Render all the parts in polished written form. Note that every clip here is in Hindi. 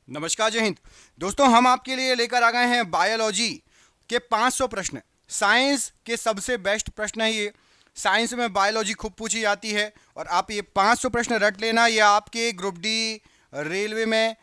नमस्कार, जय हिंद। दोस्तों, हम आपके लिए लेकर आ गए हैं बायोलॉजी के 500 प्रश्न। साइंस के सबसे बेस्ट प्रश्न है ये। साइंस में बायोलॉजी खूब पूछी जाती है और आप ये 500 प्रश्न रट लेना। ये आपके ग्रुप डी, रेलवे में,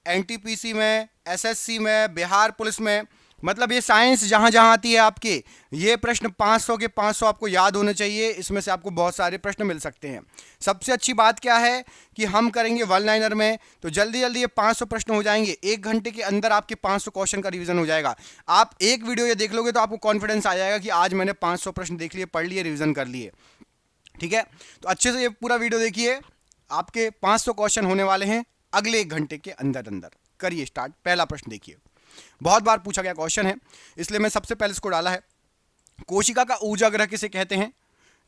एनटीपीसी में, एसएससी में, बिहार पुलिस में, मतलब ये साइंस जहां जहां आती है आपके, ये प्रश्न 500 के 500 आपको याद होने चाहिए। इसमें से आपको बहुत सारे प्रश्न मिल सकते हैं। सबसे अच्छी बात क्या है कि हम करेंगे वन लाइनर में, तो जल्दी जल्दी ये 500 प्रश्न हो जाएंगे। 1 घंटे के अंदर आपके 500 क्वेश्चन का रिवीजन हो जाएगा। आप एक वीडियो ये देख लोगे तो आपको कॉन्फिडेंस आ जाएगा कि आज मैंने 500 प्रश्न देख लिए, पढ़ लिए, रिविजन कर लिए। ठीक है, तो अच्छे से ये पूरा वीडियो देखिए। आपके 500 क्वेश्चन होने वाले हैं अगले 1 घंटे के अंदर अंदर। करिए स्टार्ट। पहला प्रश्न देखिए, बहुत बार पूछा गया क्वेश्चन है, इसलिए मैं सबसे पहले इसको डाला है। कोशिका का ऊर्जाग्रह किसे कहते हैं?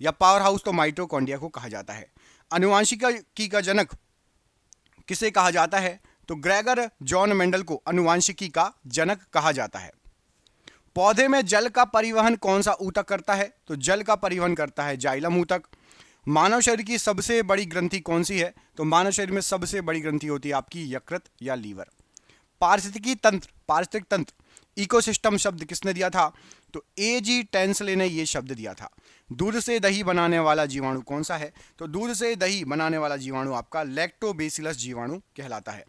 या पावर हाउस तो माइटोकॉन्ड्रिया को कहा जाता है। आनुवांशिकी का जनक किसे कहा जाता है? तो ग्रेगर जॉन मेंडल को आनुवांशिकी का जनक कहा जाता है। पौधे में जल का परिवहन कौन सा ऊतक करता है? तो जल का परिवहन करता है जाइलम ऊतक। मानव शरीर की सबसे बड़ी ग्रंथि कौन सी है? तो मानव शरीर में सबसे बड़ी ग्रंथि होती है आपकी यकृत या लीवर। पारिस्थितिक तंत्र, इकोसिस्टम शब्द किसने दिया था? तो एजी टेंसले ने यह शब्द दिया था। दूध से दही बनाने वाला जीवाणु कौन सा है? तो दूध से दही बनाने वाला जीवाणु आपका लैक्टोबैसिलस जीवाणु कहलाता है।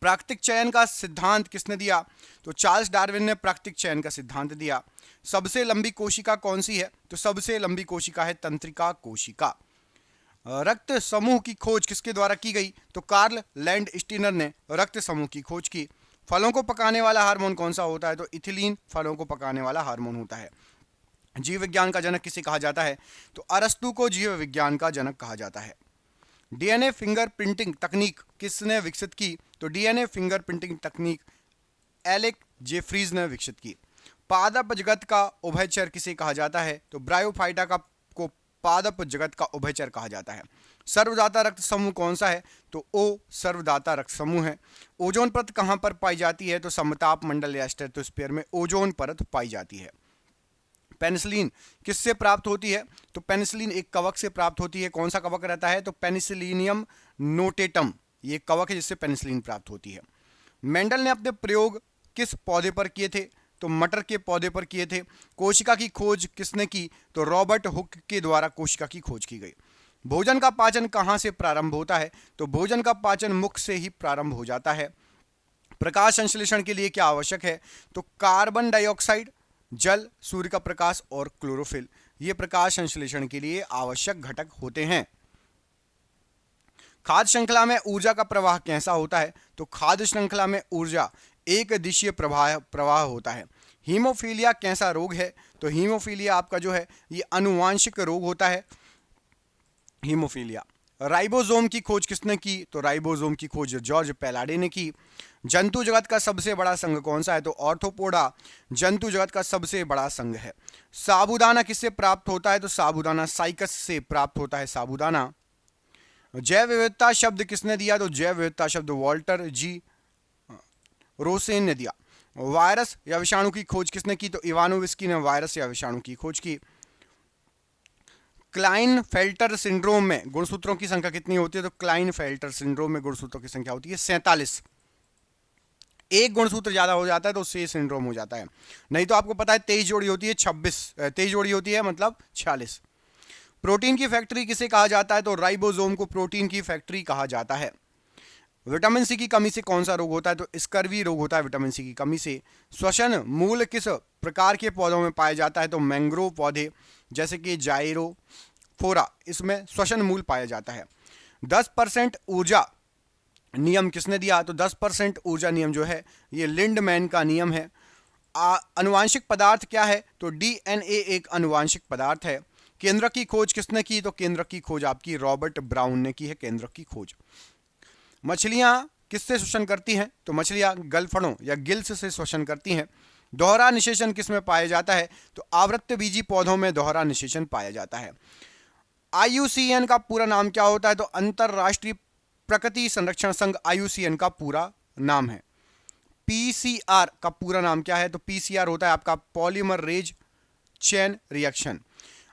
प्राकृतिक चयन का सिद्धांत किसने दिया? तो चार्ल्स डार्विन ने प्राकृतिक चयन का सिद्धांत दिया। सबसे लंबी कोशिका कौन सी है? तो सबसे लंबी कोशिका है तंत्रिका कोशिका। रक्त समूह की खोज किसके द्वारा की गई? तो कार्ल लैंड स्टीनर ने रक्त समूह की खोज की। फलों को पकाने वाला हार्मोन कौन सा होता है? तो इथिलीन फलों को पकाने वाला हार्मोन होता है। जीव विज्ञान का जनक किसे कहा जाता है? तो अरस्तु को जीव विज्ञान का जनक कहा जाता है। डीएनए फिंगरप्रिंटिंग तकनीक किसने विकसित की? तो डीएनए फिंगरप्रिंटिंग तकनीक एलेक जेफ्रीज ने विकसित की। पादप जगत का उभयचर किसे कहा जाता है? तो ब्रायोफाइटा को पादप जगत का उभयचर कहा जाता है। सर्वदाता रक्त समूह कौन सा है? तो ओ सर्वदाता रक्त समूह है। ओजोन परत कहां पर पाई जाती है? तो समताप मंडल या स्ट्रेटोस्फीयर में ओजोन परत पाई जाती है। पेनिसिलिन किससे प्राप्त होती है? तो पेनिसिलिन एक कवक से प्राप्त होती है। कौन सा कवक रहता है? तो पेनिसिलिनियम नोटेटम, ये कवक है जिससे पेनिसिलिन प्राप्त होती है। मेंडल ने अपने प्रयोग किस पौधे पर किए थे? तो मटर के पौधे पर किए थे। कोशिका की खोज किसने की? तो रॉबर्ट हुक के द्वारा कोशिका की खोज की गई। भोजन का पाचन कहां से प्रारंभ होता है? तो भोजन का पाचन मुख से ही प्रारंभ हो जाता है। प्रकाश संश्लेषण के लिए क्या आवश्यक है? तो कार्बन डाइऑक्साइड, जल, सूर्य का प्रकाश और क्लोरोफिल, ये प्रकाश संश्लेषण के लिए आवश्यक घटक होते हैं। खाद्य श्रृंखला में ऊर्जा का प्रवाह कैसा होता है? तो खाद्य श्रृंखला में ऊर्जा एक दिशीय प्रवाह होता है। हीमोफीलिया कैसा रोग है? तो हीमोफीलिया आपका जो है ये आनुवांशिक रोग होता है, हीमोफीलिया। राइबोसोम की खोज किसने की? तो राइबोसोम की खोज जॉर्ज पैलाडे ने की। जंतु जगत का सबसे बड़ा संघ कौन सा है? तो ऑर्थोपोडा जंतु जगत का सबसे बड़ा संघ है। साबूदाना किससे प्राप्त होता है? तो साबूदाना साइकस से प्राप्त होता है साबूदाना। जैव विविधता शब्द किसने दिया? तो जैव विविधता शब्द वॉल्टर जी रोसेन ने दिया। वायरस या विषाणु की खोज किसने की? तो इवानोविस्की ने वायरस या विषाणु की खोज की। क्लाइनफेल्टर सिंड्रोम में गुणसूत्रों की संख्या कितनी होती है? तो क्लाइनफेल्टर सिंड्रोम में गुणसूत्रों की संख्या होती है 47। एक गुणसूत्र ज्यादा हो जाता है तो उससे सिंड्रोम हो जाता है। नहीं तो आपको पता है 23 जोड़ी होती है, 23 जोड़ी होती है मतलब 46। प्रोटीन की फैक्ट्री किसे कहा जाता है? तो राइबोसोम को प्रोटीन की फैक्ट्री कहा जाता है। विटामिन सी की कमी से कौन सा रोग होता है? तो स्कर्वी रोग होता है विटामिन सी की कमी से। श्वसन मूल किस प्रकार के पौधों में पाया जाता है? तो मैंग्रोव पौधे जैसे कि जाइरोफोरा, इसमें श्वसन मूल पाया जाता है। 10% ऊर्जा नियम किसने दिया? तो 10% ऊर्जा नियम जो है ये लिंडमैन का नियम है। आनुवांशिक पदार्थ क्या है? तो डीएनए एक आनुवांशिक पदार्थ है। केंद्रक की खोज किसने की? तो केंद्रक की खोज आपकी रॉबर्ट ब्राउन ने की है, केंद्रक की खोज। मछलियां किससे श्वसन करती हैं? तो मछलियां गलफड़ों या गिल्स से श्वसन करती हैं। दोहरा निषेचन किसमें पाया जाता है? तो आवृत्तबीजी पौधों में दोहरा निषेचन पाया जाता है। आईयूसीएन का पूरा नाम क्या होता है? तो अंतरराष्ट्रीय प्रकृति संरक्षण संघ आईयूसीएन का पूरा नाम है। पीसीआर का पूरा नाम क्या है? तो पीसीआर होता है आपका पॉलीमरेज चेन रिएक्शन।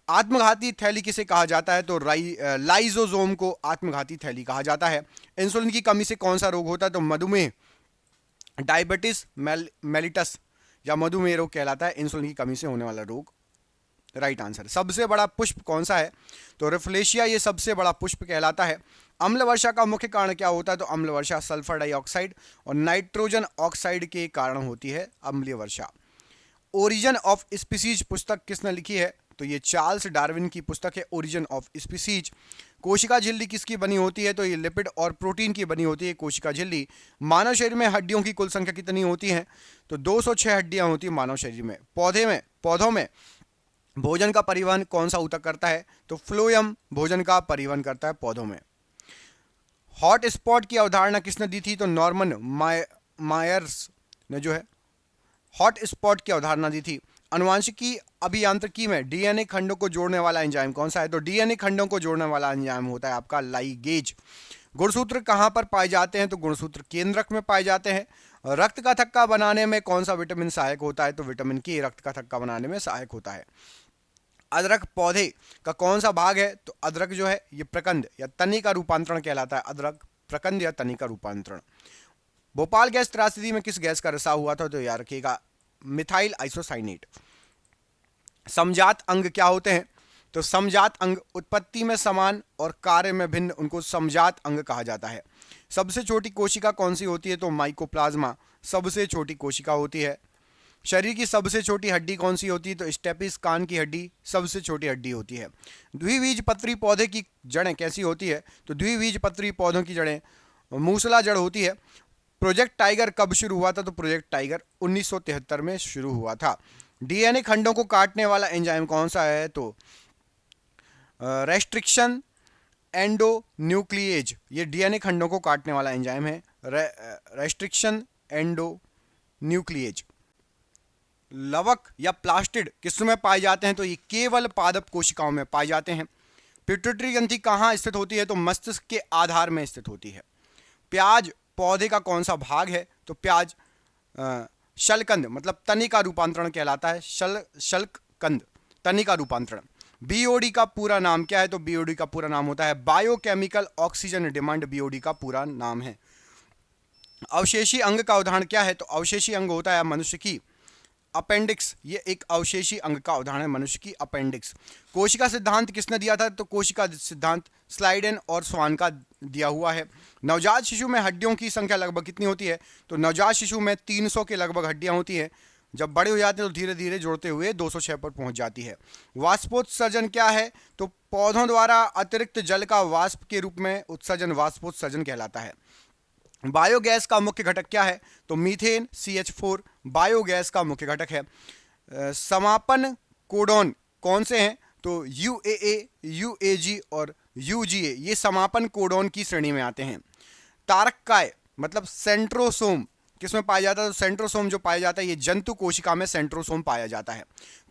आत्मघाती थैली किसे कहा जाता है? तो लाइजोसोम को आत्मघाती थैली कहा जाता है। इंसुलिन की कमी से कौन सा रोग होता है? तो मधुमेह, डायबिटीज मेलिटस या मधुमेह रोग कहलाता है इंसुलिन की कमी से होने वाला रोग। Right answer. सबसे बड़ा पुष्प कौन सा है? तो रिफ्लेशिया ये सबसे बड़ा पुष्प कहलाता है। अम्ल वर्षा का मुख्य कारण क्या होता है? तो अम्ल वर्षा सल्फर डाइऑक्साइड और नाइट्रोजन ऑक्साइड के कारण होती है अम्लीय वर्षा। ओरिजिन ऑफ स्पीसीज पुस्तक किसने लिखी है? तो ये चार्ल्स डार्विन की पुस्तक है, ओरिजिन ऑफ स्पीसीज। कोशिका झिल्ली किसकी बनी होती है? तो ये लिपिड और प्रोटीन की बनी होती है कोशिका झिल्ली। मानव शरीर में हड्डियों की कुल संख्या कितनी होती है? तो 206 हड्डियां होती है मानव शरीर में। पौधों में भोजन का परिवहन कौन सा ऊतक करता है? तो फ्लोएम भोजन का परिवहन करता है पौधों में। हॉट स्पॉट की अवधारणा किसने दी थी? तो नॉर्मन मायर्स ने जो है हॉट स्पॉट की अवधारणा दी थी। आनुवांशिकी अभियांत्रिकी में डीएनए खंडों को जोड़ने वाला एंजाइम कौन सा है? तो डीएनए खंडों को जोड़ने वाला एंजाइम होता है आपका लाइगेज। गुणसूत्र कहां पर पाए जाते हैं? तो गुणसूत्र केंद्रक में पाए जाते हैं। रक्त का थक्का बनाने में कौन सा विटामिन सहायक होता है? तो विटामिन के रक्त का थक्का बनाने में सहायक होता है। अदरक पौधे का कौन सा भाग है? तो अदरक जो है ये प्रकंद या तनी का रूपांतरण कहलाता है। अदरक प्रकंद या तनी का रूपांतरण। भोपाल गैस त्रासदी में किस गैस का रिसाव हुआ था? तो याद रखिएगा मिथाइल आइसोसाइनेट। समजात अंग क्या होते हैं? तो समजात अंग उत्पत्ति में समान और कार्य में भिन्न, उनको समजात अंग कहा जाता है। सबसे छोटी कोशिका कौन सी होती है? तो माइकोप्लाज्मा सबसे छोटी कोशिका होती है। शरीर की सबसे छोटी हड्डी कौन सी होती है? तो स्टेपिस कान की हड्डी सबसे छोटी हड्डी होती है। द्विबीजपत्री पौधे की जड़ें कैसी होती है? तो द्विबीजपत्री पौधों की जड़ें मूसला जड़ होती है। प्रोजेक्ट टाइगर कब शुरू हुआ था? तो प्रोजेक्ट टाइगर 1973 में शुरू हुआ था। डीएनए खंडों को काटने वाला एंजाइम कौन सा है? तो रेस्ट्रिक्शन एंडोन्यूक्लिएज, ये डीएनए खंडों को काटने वाला एंजाइम है। Restriction endonuclease. लवक या प्लास्टिड किसमें पाए जाते हैं? तो ये केवल पादप कोशिकाओं में पाए जाते हैं। पिट्यूटरी ग्रंथि कहाँ स्थित होती है? तो मस्तिष्क के आधार में स्थित होती है। प्याज पौधे का कौन सा भाग है? तो प्याज शलकंद मतलब तनी का रूपांतरण कहलाता है। शलकंद तनी का रूपांतरण। बीओडी का पूरा नाम क्या है? तो बीओडी का पूरा नाम होता है बायोकेमिकल ऑक्सीजन डिमांड, बीओडी का पूरा नाम है। अवशेषी अंग का उदाहरण क्या है? तो अवशेषी अंग होता है मनुष्य की अपेंडिक्स, ये एक अवशेषी अंग का उदाहरण है मनुष्य की अपेंडिक्स। कोशिका सिद्धांत किसने दिया था? तो कोशिका सिद्धांत स्लाइडेन और स्वान का दिया हुआ है। नवजात शिशु में हड्डियों की संख्या लगभग कितनी होती है? तो नवजात शिशु में 300 के लगभग हड्डियां होती हैं। जब बड़े हो जाते हैं तो धीरे धीरे जोड़ते हुए 206 पर पहुंच जाती है। वाष्पोत्सर्जन क्या है? तो पौधों द्वारा अतिरिक्त जल का वाष्प के रूप में उत्सर्जन वाष्पोत्सर्जन कहलाता है। बायोगैस का मुख्य घटक क्या है? तो मीथेन CH4 बायोगैस का मुख्य घटक है। समापन कोडोन कौन से हैं? तो UAA, UAG और UGA ये समापन कोडोन की श्रेणी में आते हैं। तारककाय मतलब सेंट्रोसोम किसमें पाया जाता है? तो सेंट्रोसोम जो पाया जाता है ये जंतु कोशिका में सेंट्रोसोम पाया जाता है।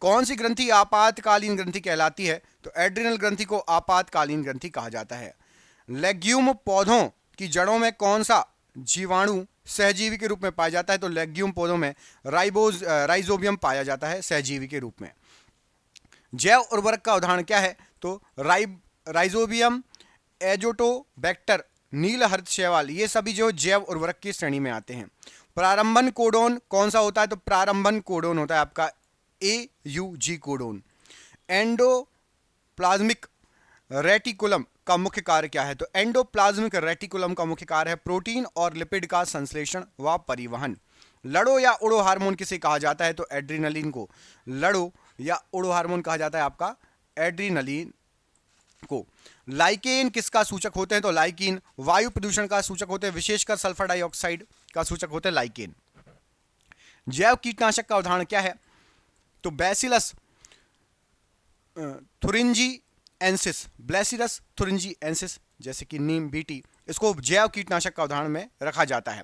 कौन सी ग्रंथि आपातकालीन ग्रंथि कहलाती है? तो एड्रिनल ग्रंथि को आपातकालीन ग्रंथि कहा जाता है। लेग्यूम पौधों की जड़ों में कौन सा जीवाणु सहजीवी के रूप में पाया जाता है? तो लेग्यूम पौधों में राइजोबियम पाया जाता है सहजीवी के रूप में। जैव उर्वरक का उदाहरण क्या है? तो राइजोबियम, एजोटोबैक्टर, नीलहरित शैवाल ये सभी जो जैव उर्वरक की श्रेणी में आते हैं। प्रारंभन कोडोन कौन सा होता है? तो प्रारंभन कोडोन होता है आपका AUG कोडोन। एंडोप्लाज्मिक रेटिकुलम का मुख्य कार्य क्या है? तो एंडोप्लाज्मिक रेटिकुलम का मुख्य कार्य है प्रोटीन और लिपिड का संश्लेषण व परिवहन। लड़ो या उड़ो हार्मोन किसे कहा जाता है? तो एड्रीनलिन को लड़ो या उड़ो हार्मोन कहा जाता है आपका एड्रीनलिन को। लाइकेन किसका सूचक होते हैं? तो लाइकेन वायु प्रदूषण का सूचक होते हैं, विशेषकर सल्फर डाइऑक्साइड का सूचक होते हैं लाइकेन। जैव कीटनाशक का उदाहरण क्या है? तो बैसिलस थुरिंजिएंसिस, ब्लैसिलस थुरिंजिएंसिस जैसे कि नीम, बीटी, इसको जैव कीटनाशक का उदाहरण में रखा जाता है।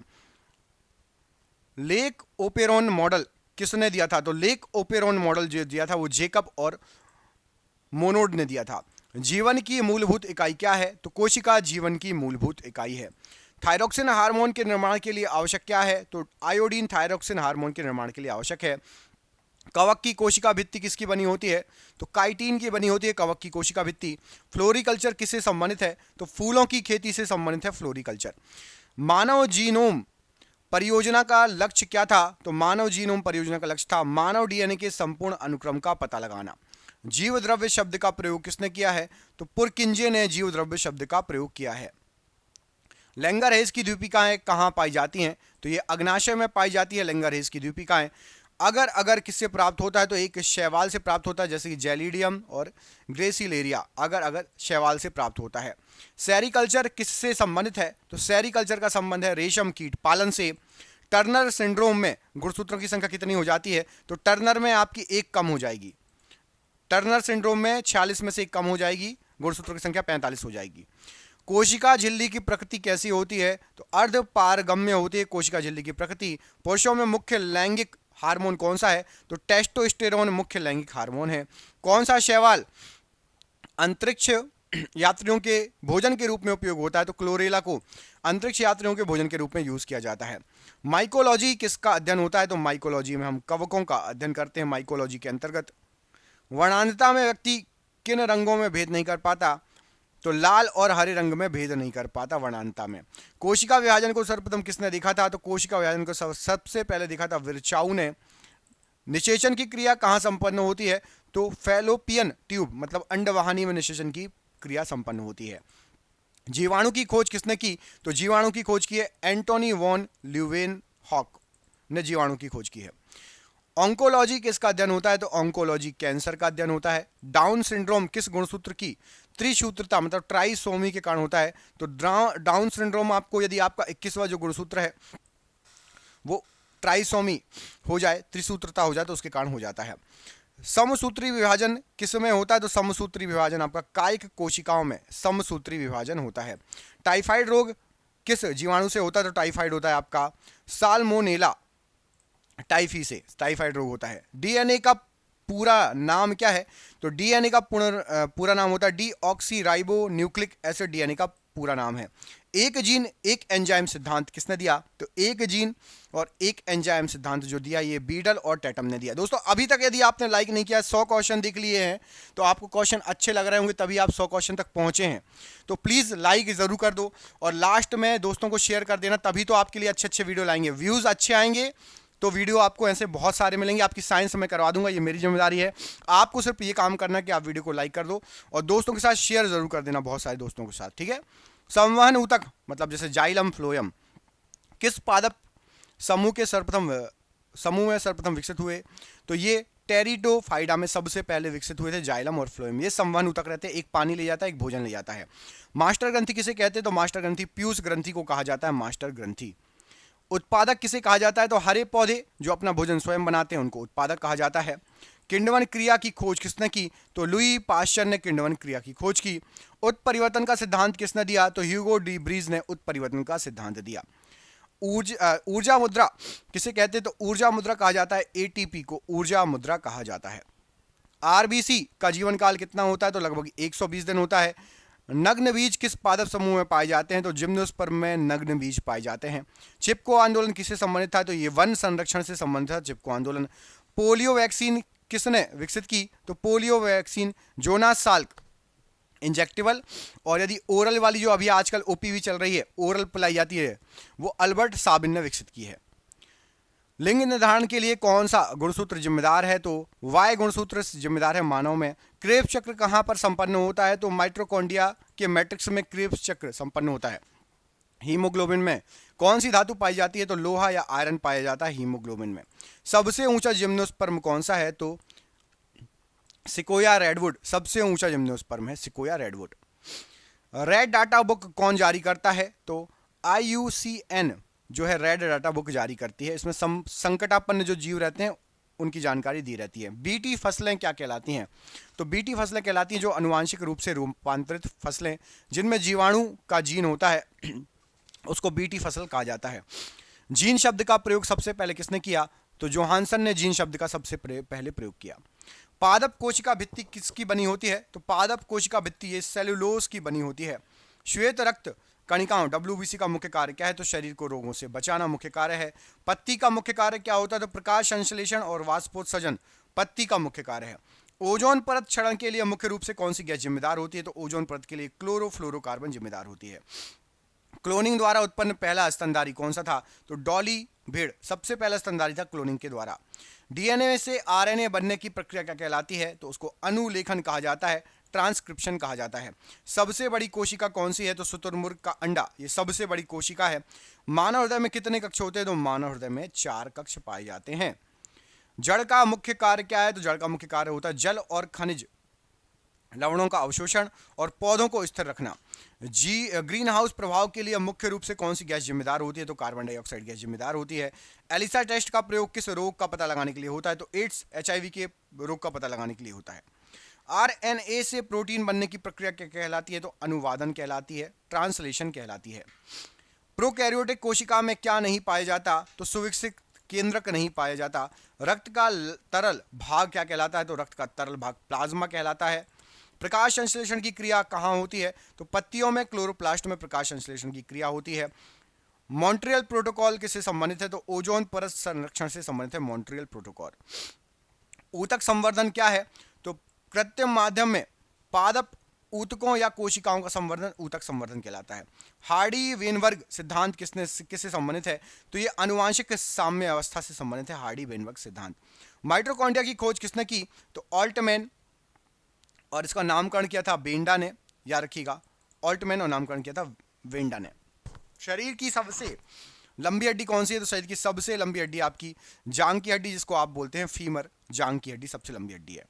लेक ओपेरोन मॉडल किसने दिया था? तो लेक ओपेरोन मॉडल जो दिया था वो जेकब और मोनोड ने दिया था। जीवन की मूलभूत इकाई क्या है? तो कोशिका जीवन की मूलभूत इकाई है। थायरोक्सिन हार्मोन के निर्माण के लिए आवश्यक क्या है? तो आयोडीन थायरोक्सिन हार्मोन के निर्माण के लिए आवश्यक है। कवक की कोशिका भित्ति किसकी बनी होती है? तो काइटिन की बनी होती है कवक की कोशिका भित्ति। फ्लोरिकल्चर किससे संबंधित है? तो फूलों की खेती से संबंधित है फ्लोरिकल्चर। मानव जीनोम परियोजना का लक्ष्य क्या था? तो मानव जीनोम परियोजना का लक्ष्य था मानव डीएनए के संपूर्ण अनुक्रम का पता लगाना। जीव द्रव्य शब्द का प्रयोग किसने किया है? तो पुरकिंजे ने जीव द्रव्य शब्द का प्रयोग किया है। लैंगरहेज की द्वीपिकाएं कहाँ पाई जाती हैं? तो ये अग्नाशय में पाई जाती है लैंगरहेज की द्वीपिकाएं। अगर अगर किससे प्राप्त होता है? तो एक शैवाल से प्राप्त होता है, जैसे कि जेलिडियम और ग्रेसिलेरिया, अगर अगर शैवाल से प्राप्त होता है। सेरिकल्चर किससे संबंधित है? तो सेरिकल्चर का संबंध है रेशम कीट पालन से। टर्नर सिंड्रोम में गुणसूत्रों की संख्या कितनी हो जाती है? तो टर्नर में आपकी एक कम हो जाएगी। टर्नर सिंड्रोम में 46 में से एक कम हो जाएगी, गुणसूत्रों की संख्या 45 हो जाएगी। कोशिका झिल्ली की प्रकृति कैसी होती है? तो अर्ध पारगम्य होती है कोशिका झिल्ली की प्रकृति। पुरुषों में मुख्य लैंगिक हार्मोन कौन सा है? तो टेस्टोस्टेरोन मुख्य लैंगिक हार्मोन है। कौन सा शैवाल अंतरिक्ष यात्रियों के भोजन के रूप में उपयोग होता है? तो क्लोरेला को अंतरिक्ष यात्रियों के भोजन के रूप में यूज किया जाता है। माइकोलॉजी किसका अध्ययन होता है? तो माइकोलॉजी में हम कवकों का अध्ययन करते हैं माइकोलॉजी के अंतर्गत। वर्णांधता में व्यक्ति किन रंगों में भेद नहीं कर पाता? तो लाल और हरे रंग में भेद नहीं कर पाता वर्णांधता में। कोशिका विभाजन को सर्वप्रथम किसने देखा था? तो कोशिका विभाजन को सबसे पहले देखा था विर्चाऊ ने। निषेचन की क्रिया कहाँ संपन्न होती है? तो फैलोपियन ट्यूब मतलब अंडवाहिनी में निषेचन की क्रिया संपन्न होती है। जीवाणु की खोज किसने की? तो जीवाणु की खोज की है एंटोनी वॉन ल्यूवेनहॉक ने जीवाणु की खोज की है। ऑन्कोलॉजी किसका अध्ययन होता है? तो ऑन्कोलॉजी कैंसर का अध्ययन होता है। डाउन सिंड्रोम किस गुणसूत्र की त्रिसूत्रता मतलब ट्राइसोमी के कारण होता है? तो डाउन सिंड्रोम आपको यदि आपका 21वां जो गुणसूत्र है वो ट्राइसोमी हो जाए, त्रिसूत्रता हो जाए, तो उसके कारण हो जाता है। समसूत्री विभाजन किस में होता है? तो समसूत्री विभाजन आपका कायिक कोशिकाओं में समसूत्री विभाजन होता है। टाइफाइड रोग किस जीवाणु से होता है? तो टाइफाइड होता है आपका साल्मोनेला टाइफी से टाइफाइड रोग होता है। डीएनए का पूरा नाम क्या है? तो डीएनए का पूरा नाम होता है डीऑक्सीराइबो न्यूक्लिक एसिड, डीएनए का पूरा नाम है। एक जीन एक एंजाइम सिद्धांत किसने दिया? तो एक जीन और एक एंजाइम सिद्धांत जो दिया ये बीडल और टेटम ने दिया। दोस्तों अभी तक यदि आपने लाइक नहीं किया, 100 क्वेश्चन देख लिए हैं तो आपको क्वेश्चन अच्छे लग रहे होंगे, तभी आप 100 क्वेश्चन तक पहुंचे हैं। तो प्लीज़ लाइक ज़रूर कर दो और लास्ट में दोस्तों को शेयर कर देना, तभी तो आपके लिए अच्छे अच्छे वीडियो लाएंगे। व्यूज़ अच्छे आएंगे तो वीडियो आपको ऐसे बहुत सारे मिलेंगे। आपकी साइंस मैं करवा दूंगा, ये मेरी जिम्मेदारी है। आपको सिर्फ ये काम करना है कि आप वीडियो को लाइक कर दो और दोस्तों के साथ शेयर जरूर कर देना, बहुत सारे दोस्तों के साथ, ठीक है। संवहन ऊतक मतलब जैसे जाइलम फ्लोएम किस पादप समूह में सर्वप्रथम विकसित हुए? तो ये टेरिडोफाइडा में सबसे पहले विकसित हुए थे जाइलम और फ्लोएम। ये संवहन ऊतक रहते हैं, एक पानी ले जाता है, एक भोजन ले जाता है। मास्टर ग्रंथि किसे कहते हैं? तो मास्टर ग्रंथि पीयूष ग्रंथि को कहा जाता है मास्टर ग्रंथि। उत्पादक किसे कहा जाता है? तो हरे पौधे जो अपना भोजन स्वयं बनाते हैं उनको उत्पादक कहा जाता है। किण्वन क्रिया की खोज किसने की? तो लुई पाश्चर ने किण्वन क्रिया की खोज की। उत्परिवर्तन का सिद्धांत किसने दिया? तो ह्यूगो डी ब्रीज ने उत्परिवर्तन का सिद्धांत दिया। ऊर्जा मुद्रा किसे कहते हैं? तो ऊर्जा मुद्रा कहा जाता है एटीपी को ऊर्जा मुद्रा कहा जाता है। आरबीसी का जीवन काल कितना होता है? तो लगभग 120 दिन होता है। नग्न बीज किस पादप समूह में पाए जाते हैं? तो जिम्नोस्पर्म में नग्न बीज पाए जाते हैं। चिपको आंदोलन किससे संबंधित था? तो ये वन संरक्षण से संबंधित था चिपको आंदोलन। पोलियो वैक्सीन किसने विकसित की? तो polio vaccine Jonas Salk injectable, और यदि ओरल वाली जो अभी आजकल ओपीवी चल रही है, ओरल पिलाई जाती है, वो अल्बर्ट साबिन ने विकसित की है। लिंग निर्धारण के लिए कौन सा गुणसूत्र जिम्मेदार है? तो वाई गुणसूत्र जिम्मेदार है मानव में। क्रेब्स चक्र कहां पर संपन्न होता है? तो माइटोकॉन्ड्रिया के मैट्रिक्स में क्रेब्स चक्र संपन्न होता है। हीमोग्लोबिन में कौन सी धातु पाई जाती है? तो लोहा या आयरन पाया जाता है हीमोग्लोबिन में। सबसे ऊंचा जिम्नोस्पर्म कौन सा है? तो सिकोया रेडवुड सबसे ऊंचा जिम्नोस्पर्म है, sequoia redwood. Red data book कौन जारी करता है? तो IUCN जो है रेड डाटा बुक जारी करती है। इसमें संकटापन्न जो जीव रहते हैं उनकी जानकारी दी रहती है। बीटी फसलें क्या कहलाती हैं? तो बीटी फसलें कहलाती हैं जो अनुवांशिक रूप से रूपांतरित फसलें जिनमें जीवाणु का जीन होता है उसको बीटी फसल कहा जाता है। जीन शब्द का प्रयोग सबसे पहले किसने किया? तो जोहानसन ने जीन शब्द का सबसे पहले प्रयोग किया। पादप कोशिका भित्ति किसकी बनी होती है? तो पादप कोशिका भित्ति ये सेलुलोज की बनी होती है। श्वेत रक्त कणिकाओं WBC का मुख्य कार्य क्या है? तो शरीर को रोगों से बचाना मुख्य कार्य है। पत्ती का मुख्य कार्य क्या होता है? तो प्रकाश संश्लेषण और वाष्पोत्सर्जन पत्ती का मुख्य कार्य है। ओजोन परत क्षरण के लिए मुख्य रूप से कौन सी गैस जिम्मेदार होती है? तो ओजोन परत के लिए क्लोरोफ्लोरोकार्बन जिम्मेदार होती है। क्लोनिंग द्वारा उत्पन्न पहला स्तनधारी कौन सा था? तो डॉली भेड़ सबसे पहला स्तनधारी था क्लोनिंग के द्वारा। डीएनए से आरएनए बनने की प्रक्रिया क्या कहलाती है? तो उसको अनुलेखन कहा जाता है, ट्रांसक्रिप्शन कहा जाता है। सबसे बड़ी कोशिका कौन सी है? तो शुतुरमुर्ग का अंडा ये सबसे बड़ी कोशिका है। मानव हृदय में कितने कक्ष होते हैं? तो मानव हृदय में 4 कक्ष पाए जाते हैं। जड़ का मुख्य कार्य क्या है? तो जड़ का मुख्य कार्य होता है जल और खनिज लवणों का अवशोषण और पौधों को स्थिर रखना। ग्रीन हाउस प्रभाव के लिए मुख्य रूप से कौन सी गैस जिम्मेदार होती है? तो कार्बन डाइऑक्साइड गैस जिम्मेदार होती है। एलिसा टेस्ट का प्रयोग किस रोग का पता लगाने के लिए होता है? तो एड्स HIV के रोग का पता लगाने के लिए होता है। RNA से प्रोटीन बनने की प्रक्रिया क्या कहलाती है? तो अनुवादन कहलाती है, ट्रांसलेशन कहलाती है। प्रोकैरियोटिक कोशिका में क्या नहीं पाया जाता? तो सुविकसित केंद्रक नहीं पाया जाता। रक्त का तरल भाग क्या कहलाता है? तो रक्त का तरल भाग प्लाज्मा कहलाता है। प्रकाश संश्लेषण की क्रिया कहाँ होती है? तो पत्तियों में क्लोरोप्लास्ट में प्रकाश संश्लेषण की क्रिया होती है। मॉन्ट्रियल प्रोटोकॉल किससे संबंधित है? तो ओजोन परत संरक्षण से संबंधित है मॉन्ट्रियल प्रोटोकॉल। ऊतक संवर्धन क्या है? तो कृत्रिम माध्यम में पादप ऊतकों या कोशिकाओं का संवर्धन ऊतक संवर्धन कहलाता है। हार्डी वेनबर्ग सिद्धांत किससे संबंधित है? तो ये आनुवांशिक साम्य अवस्था से संबंधित है, हार्डी वेनबर्ग सिद्धांत। माइटोकॉन्ड्रिया की खोज किसने की? तो ऑल्टमैन, और इसका नामकरण किया था वेंडा ने, याद रखिएगा, ऑल्टमैन, और नामकरण किया था वेंडा ने। शरीर की सबसे लंबी हड्डी कौन सी है? तो शरीर की सबसे लंबी हड्डी आपकी जांग की हड्डी, जिसको आप बोलते हैं फीमर, जांग की हड्डी सबसे लंबी हड्डी है।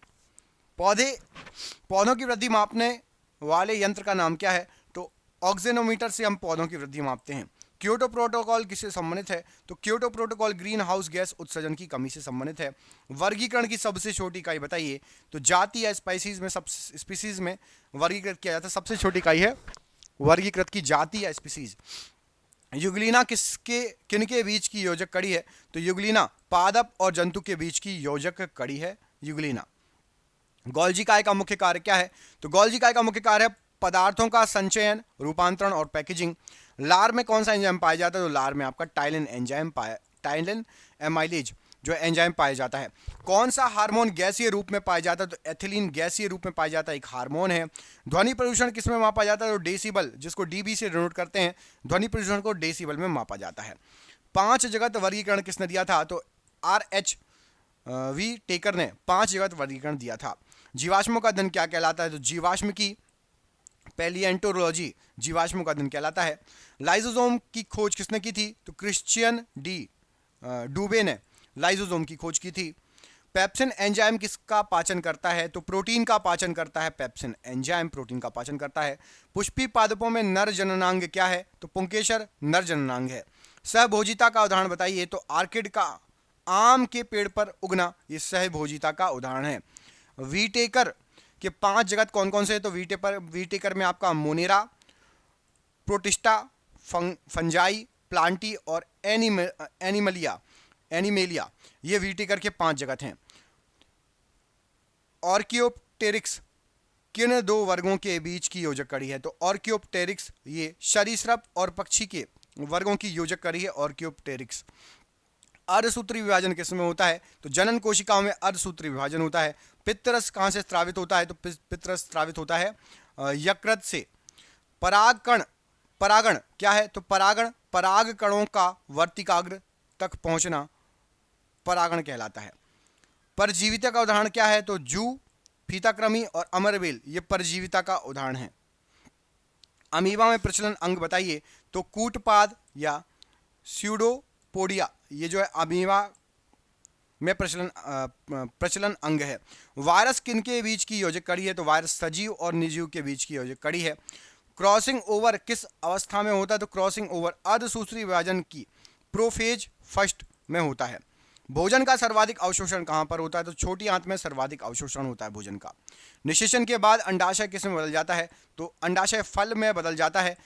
पौधों की वृद्धि मापने वाले यंत्र का नाम क्या है? तो ऑक्सीनोमीटर से हम पौधों की वृद्धि मापते हैं। क्योटो प्रोटोकॉल किससे संबंधित है? तो Kyoto protocol green house gas उत्सर्जन की कमी से संबंधित है। वर्गीकरण की सबसे छोटी इकाई बताइए? तो जाति या स्पीसीज में वर्गीकृत किया जाता है, सबसे छोटी इकाई है वर्गीकृत की जाति या स्पीसीज। युगलीना किनके बीच की योजक कड़ी है? तो युगलीना पादप और जंतु के बीच की योजक कड़ी है युगलीना। गोल्जी काय का मुख्य कार्य क्या है? तो गोल्जी काय का मुख्य कार्य है पदार्थों का संचयन, रूपांतरण और पैकेजिंग। लार में कौन सा एंजाइम पाया जाता है? तो लार में आपका टाइलिन एमाइलेज जो एंजाइम पाया जाता है। कौन सा हार्मोन गैसीय रूप में पाया जाता है? तो एथिलीन गैसीय रूप में पाया जाता है, एक हार्मोन है। ध्वनि प्रदूषण किस में मापा जाता है? तो डेसिबल, जिसको डीबी से डिनोट करते हैं, ध्वनि प्रदूषण को डेसिबल में मापा जाता है। 5 जगत वर्गीकरण किसने दिया था? तो RHV टेकर ने 5 जगत वर्गीकरण दिया था। जीवाश्मों का अध्ययन क्या कहलाता है? तो जीवाश्म की पैलिएंटोलॉजी जीवाश्मों का अध्ययन कहलाता है। लाइसोसोम की खोज किसने की थी? तो क्रिश्चियन डूबे ने लाइसोसोम की खोज की थी। पेप्सिन एंजाइम किसका पाचन करता है? तो प्रोटीन का पाचन करता है, पेप्सिन एंजाइम प्रोटीन का पाचन करता है। पुष्पी पादपों में नर जननांग क्या है? तो पुंकेसर नर जननांग है। सहभोजिता का उदाहरण बताइए? तो आर्किड का आम के पेड़ पर उगना ये सहभोजिता का उदाहरण है। वीटेकर के 5 जगत कौन कौन से? तो वीटेकर में आपका मोनेरा, प्रोटिस्टा, फंजाई, प्लांटी और एनिमेलिया ये वीटेकर के 5 जगत हैं। ऑर्कियोप्टेरिक्स किन 2 वर्गों के बीच की योजक कड़ी है? तो ऑर्कियोप्टेरिक्स ये सरीसृप और पक्षी के वर्गों की योजक कड़ी है ऑर्कियोप्टेरिक्स। अर्धसूत्री विभाजन किसमें होता है? तो जनन कोशिकाओं में अर्धसूत्री विभाजन होता है। पित्तरस कहाँ से स्रावित होता है? तो पित्तरस स्रावित होता है यकृत से। परागण क्या है? तो पराग कणों का वर्तिकाग्र तक पहुंचना परागण कहलाता है। परजीविता का उदाहरण क्या है? तो जू, फीताकृमि और अमरबेल ये परजीविता का उदाहरण है। अमीबा में प्रचलन अंग बताइए? तो कूटपाद या स्यूडोपोडिया ये जो है अमीबा में प्रचलन अंग है। वायरस किनके बीच की योजक कड़ी है? तो वायरस सजीव और निर्जीव के बीच की योजक कड़ी है। क्रॉसिंग ओवर किस अवस्था में होता है? तो क्रॉसिंग ओवर अर्धसूत्री विभाजन की प्रोफेज फर्स्ट में होता है। भोजन का सर्वाधिक अवशोषण कहाँ पर होता है? तो छोटी आंत में सर्वाधिक अवशोषण होता है भोजन का। निषेचन के बाद अंडाशय किस में बदल जाता है? तो अंडाशय फल में बदल जाता है।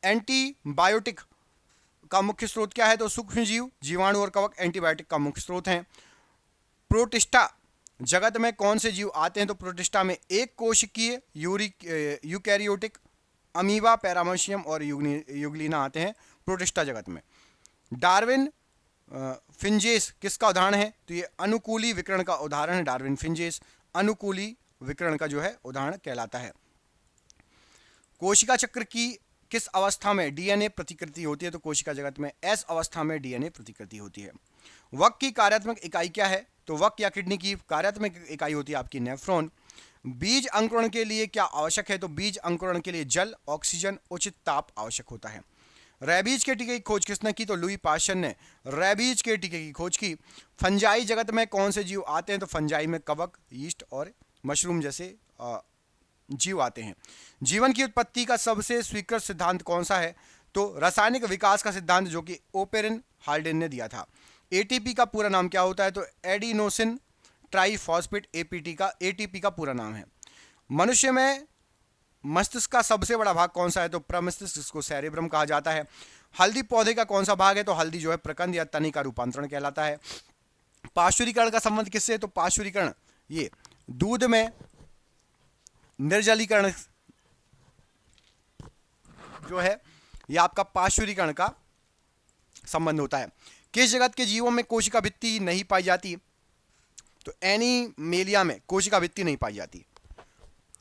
एंटीबायोटिक का मुख्य स्रोत क्या है? तो सूक्ष्मजीव, जीवाणु और कवक एंटीबायोटिक का मुख्य स्रोत हैं। प्रोटिस्टा जगत में कौन से जीव आते हैं? तो प्रोटिस्टा में एक कोशिकीय यूकैरियोटिक अमीबा, पैरामीशियम और युगलिना आते हैं प्रोटिस्टा जगत में। डार्विन फिंजेस किसका उदाहरण है? तो ये अनुकूली विकर्ण का उदाहरण है। डार्विन फिंजेस अनुकूली विकर्ण का जो है उदाहरण कहलाता है। कोशिका चक्र की किस अवस्था में डीएनए प्रतिकृति होती है? तो कोशिका जगत में एस अवस्था में डीएनए प्रतिकृति होती है। वक की कार्यात्मक इकाई क्या है? तो वक या किडनी की कार्यात्मक इकाई होती है आपकी नेफ्रॉन। बीज अंकुरण के लिए क्या आवश्यक है? तो बीज अंकुरण के लिए जल, ऑक्सीजन, उचित ताप आवश्यक होता है। रेबीज के टीके की खोज किसने की? तो लुई पाश्चर ने रेबीज के टीके की खोज की। फंजाई जगत में कौन से जीव आते हैं? तो फंजाई में कवक, यीस्ट और मशरूम जैसे जीव आते हैं। जीवन की उत्पत्ति का सबसे स्वीकृत सिद्धांत कौन सा है? तो रासायनिक विकास का सिद्धांत, जो कि ओपेरिन हाल्डेन ने दिया था। एटीपी का पूरा नाम क्या होता है? तो एडिनोसिन ट्राइफॉस्फेट एटीपी का पूरा नाम है। मनुष्य में मस्तिष्क का सबसे बड़ा भाग कौन सा है? तो प्रमस्तिष्क, जिसको सेरेब्रम कहा जाता है। हल्दी पौधे का कौन सा भाग है? तो हल्दी जो है प्रकंद या तनी का रूपांतरण कहलाता है। पार्श्वीकरण का संबंध किससे? तो पार्श्वीकरण ये दूध में निर्जलीकरण जो है ये आपका पार्श्वीकरण का संबंध होता है। किस जगत के जीवों में कोशिका भित्ति नहीं पाई जाती? तो एनीमेलिया में कोशिका भित्ति नहीं पाई जाती।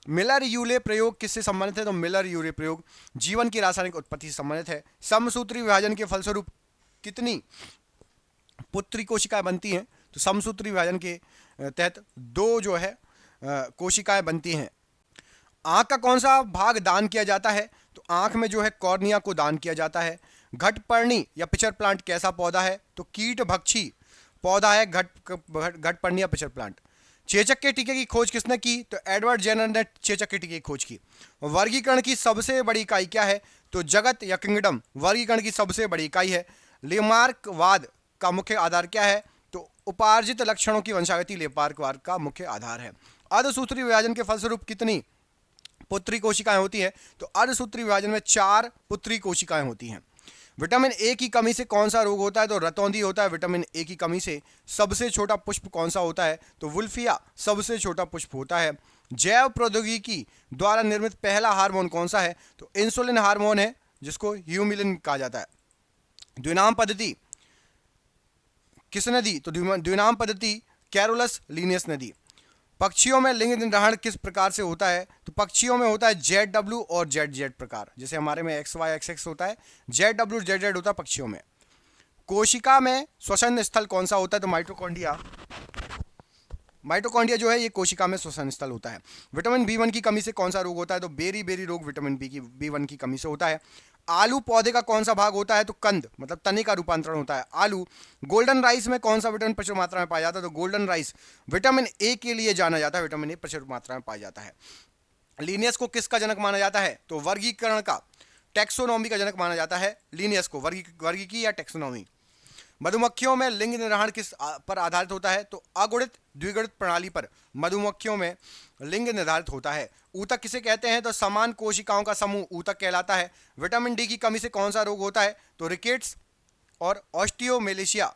मिलर यूले प्रयोग किससे संबंधित है? तो मिलर यूले प्रयोग जीवन की रासायनिक उत्पत्ति से संबंधित है। समसूत्री विभाजन के फलस्वरूप कितनी पुत्री कोशिकाएं बनती हैं? तो समसूत्री विभाजन के तहत 2 जो है कोशिकाएं बनती हैं। आंख का कौन सा भाग दान किया जाता है? तो आंख में जो है कॉर्निया को दान किया जाता है। घटपर्णी या पिचर प्लांट कैसा पौधा है? तो कीट भक्षी पौधा है घटपर्णी या पिचर प्लांट। चेचक के टीके की खोज किसने की? तो एडवर्ड जेनर ने चेचक के टीके की खोज की। वर्गीकरण की सबसे बड़ी इकाई क्या है? तो जगत या किंगडम वर्गीकरण की सबसे बड़ी इकाई है। लेमार्कवाद का मुख्य आधार क्या है? तो उपार्जित लक्षणों की वंशागति लेमार्कवाद का मुख्य आधार है। अर्धसूत्री विभाजन के फलस्वरूप कितनी पुत्री कोशिकाएं होती है? तो अर्धसूत्री विभाजन में 4 पुत्री कोशिकाएं होती हैं। विटामिन ए की कमी से कौन सा रोग होता है? तो रतौंधी होता है विटामिन ए की कमी से। सबसे छोटा पुष्प कौन सा होता है? तो वुल्फिया सबसे छोटा पुष्प होता है। जैव प्रौद्योगिकी द्वारा निर्मित पहला हार्मोन कौन सा है? तो इंसुलिन हार्मोन है, जिसको ह्यूमिलिन कहा जाता है। द्विनाम पद्धति किसने दी? तो द्विनाम पद्धति कैरोलस लिनियस ने दी। पक्षियों में लिंग निर्धारण किस प्रकार से होता है? तो पक्षियों में होता है ZW और ZZ प्रकार। जैसे हमारे में XY XX होता है, ZW ZZ होता है पक्षियों में। कोशिका में श्वसन स्थल कौन सा होता है? तो माइटोकॉन्ड्रिया जो है ये कोशिका में श्वसन स्थल होता है। विटामिन B1 की कमी से कौन सा रोग होता है? तो बेरी रोग विटामिन B1 की कमी से होता है। आलू पौधे का कौन सा भाग होता है? तो कंद मतलब तने का रूपांतरण होता है आलू। गोल्डन राइस में कौन सा विटामिन प्रचुर मात्रा में पाया जाता है? तो गोल्डन राइस विटामिन ए के लिए जाना जाता है, विटामिन ए प्रचुर मात्रा में पाया जाता है। लिनियस को किसका जनक माना जाता है? तो वर्गीकरण का, टैक्सोनॉमी का जनक माना जाता है लिनियस को। वर्गीकी या टैक्सोनॉमी। मधुमक्खियों में लिंग निर्धारण किस पर आधारित होता है? तो अगुणित द्विगुणित प्रणाली पर मधुमक्खियों में लिंग निर्धारित होता है। ऊतक किसे कहते हैं? तो समान कोशिकाओं का समूह ऊतक कहलाता है। विटामिन डी की कमी से कौन सा रोग होता है? तो रिकेट्स और ऑस्टियोमेलेशिया।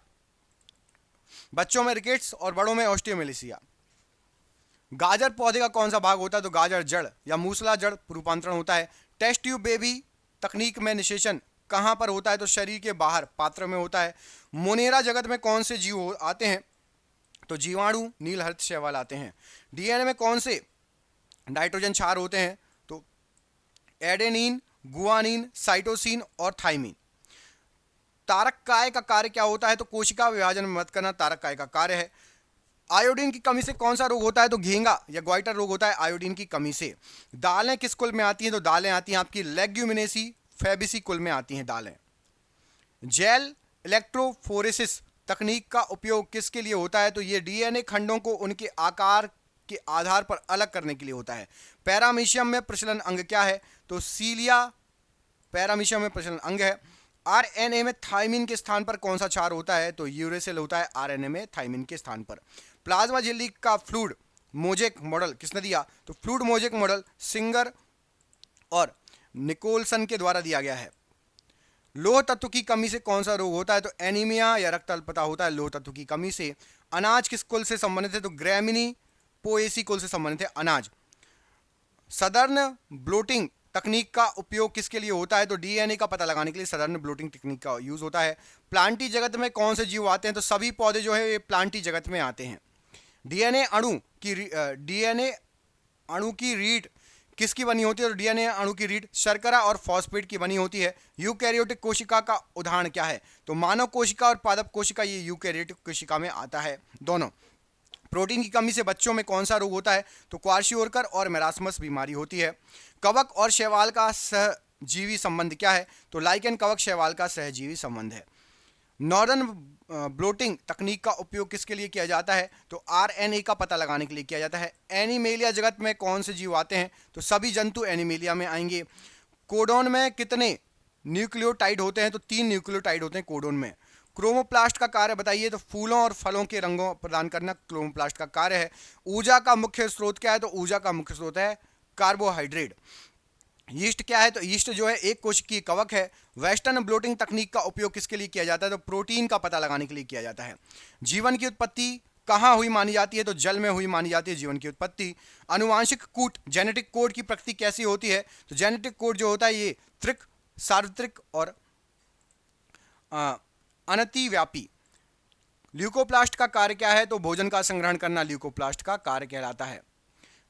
बच्चों में रिकेट्स और बड़ों में ऑस्टियोमेलेशिया। गाजर पौधे का कौन सा भाग होता है? तो गाजर जड़ या मूसला जड़ रूपांतरण होता है। टेस्ट ट्यूब बेबी तकनीक में निषेचन कहां पर होता है? तो शरीर के बाहर पात्र में होता है। मोनेरा जगत में कौन से जीव आते हैं? तो जीवाणु, नीलहरित शैवाल आते हैं। डीएनए में कौन से नाइट्रोजन क्षार होते हैं? तो एडेनिन, गुआनिन, साइटोसिन और थाइमिन। तारक काय का कार्य क्या होता है? तो कोशिका विभाजन में मदद करना तारक काय का कार्य है। आयोडीन की कमी से कौन सा रोग होता है? तो घेंगा या ग्वाइटर रोग होता है आयोडीन की कमी से। दालें किस कुल में आती हैं? तो दालें आती हैं आपकी लेग्यूमिनेसी फैबेसी कुल में आती हैं दालें। जेल इलेक्ट्रोफोरेसिस तकनीक का उपयोग किसके लिए होता है? तो ये डीएनए खंडों को उनके आकार के आधार पर अलग करने के लिए होता है। पैरामीशियम में प्रचलन अंग क्या है? तो सीलिया पैरामीशियम में प्रचलन अंग है। आरएनए में थाइमिन के स्थान पर कौन सा क्षार होता है? तो यूरेसिल होता है आरएनए में थाइमिन के स्थान पर। प्लाज्मा झिल्ली का फ्लूइड मोजेक मॉडल किसने दिया? तो फ्लूइड मोजेक मॉडल सिंगर और निकोलसन के द्वारा दिया गया है। लोह तत्व की कमी से कौन सा रोग होता है? तो एनीमिया या रक्त अल्पता होता है लोह तत्व की कमी से। अनाज किस कुल से संबंधित है? तो ग्रैमिनी पोएसी कुल से संबंधित है अनाज। सदर्न ब्लोटिंग तकनीक का उपयोग किसके लिए होता है? तो डीएनए का पता लगाने के लिए सदर्न ब्लोटिंग टेक्निक का यूज होता है। प्लांटी जगत में कौन से जीव आते हैं? तो सभी पौधे जो है ये प्लांटी जगत में आते हैं। डीएनए अणु की रीढ़ किसकी बनी होती है? तो डीएनए अणु की रीढ़ शर्करा और फॉस्फेट की बनी होती है। यूकैरियोटिक कोशिका का उदाहरण क्या है? तो मानव कोशिका और पादप कोशिका ये यूकैरियोटिक कोशिका में आता है दोनों। प्रोटीन की कमी से बच्चों में कौन सा रोग होता है? तो क्वार्शियोरकर और मेरास्मस बीमारी होती है। कवक और शैवाल का सहजीवी संबंध क्या है? तो लाइकेन कवक शैवाल का सहजीवी संबंध है। नॉर्दर्न ब्लोटिंग तकनीक का उपयोग किसके लिए किया जाता है? तो आरएनए का पता लगाने के लिए किया जाता है। एनिमेलिया जगत में कौन से जीव आते हैं? तो सभी जंतु एनिमेलिया में आएंगे। कोडोन में कितने न्यूक्लियोटाइड होते हैं? तो 3 न्यूक्लियोटाइड होते हैं कोडोन में। क्रोमोप्लास्ट का कार्य बताइए। तो फूलों और फलों के रंगों प्रदान करना क्रोमोप्लास्ट का कार्य है। ऊर्जा का मुख्य स्रोत क्या है? तो ऊर्जा का मुख्य स्रोत है कार्बोहाइड्रेट। यीस्ट क्या है? तो यीस्ट जो है एक कोशिकीय कवक है। वेस्टर्न ब्लोटिंग तकनीक का उपयोग किसके लिए किया जाता है? तो प्रोटीन का पता लगाने के लिए किया जाता है। जीवन की उत्पत्ति कहाँ हुई मानी जाती है? तो जल में हुई मानी जाती है जीवन की उत्पत्ति। अनुवांशिक कूट जेनेटिक कोड की प्रकृति कैसी होती है? तो जेनेटिक कोड जो होता है ये त्रिक, सार्वत्रिक और अनतिव्यापी। ल्यूकोप्लास्ट का कार्य क्या है? तो भोजन का संग्रहण करना ल्यूकोप्लास्ट का कार्य कहलाता है।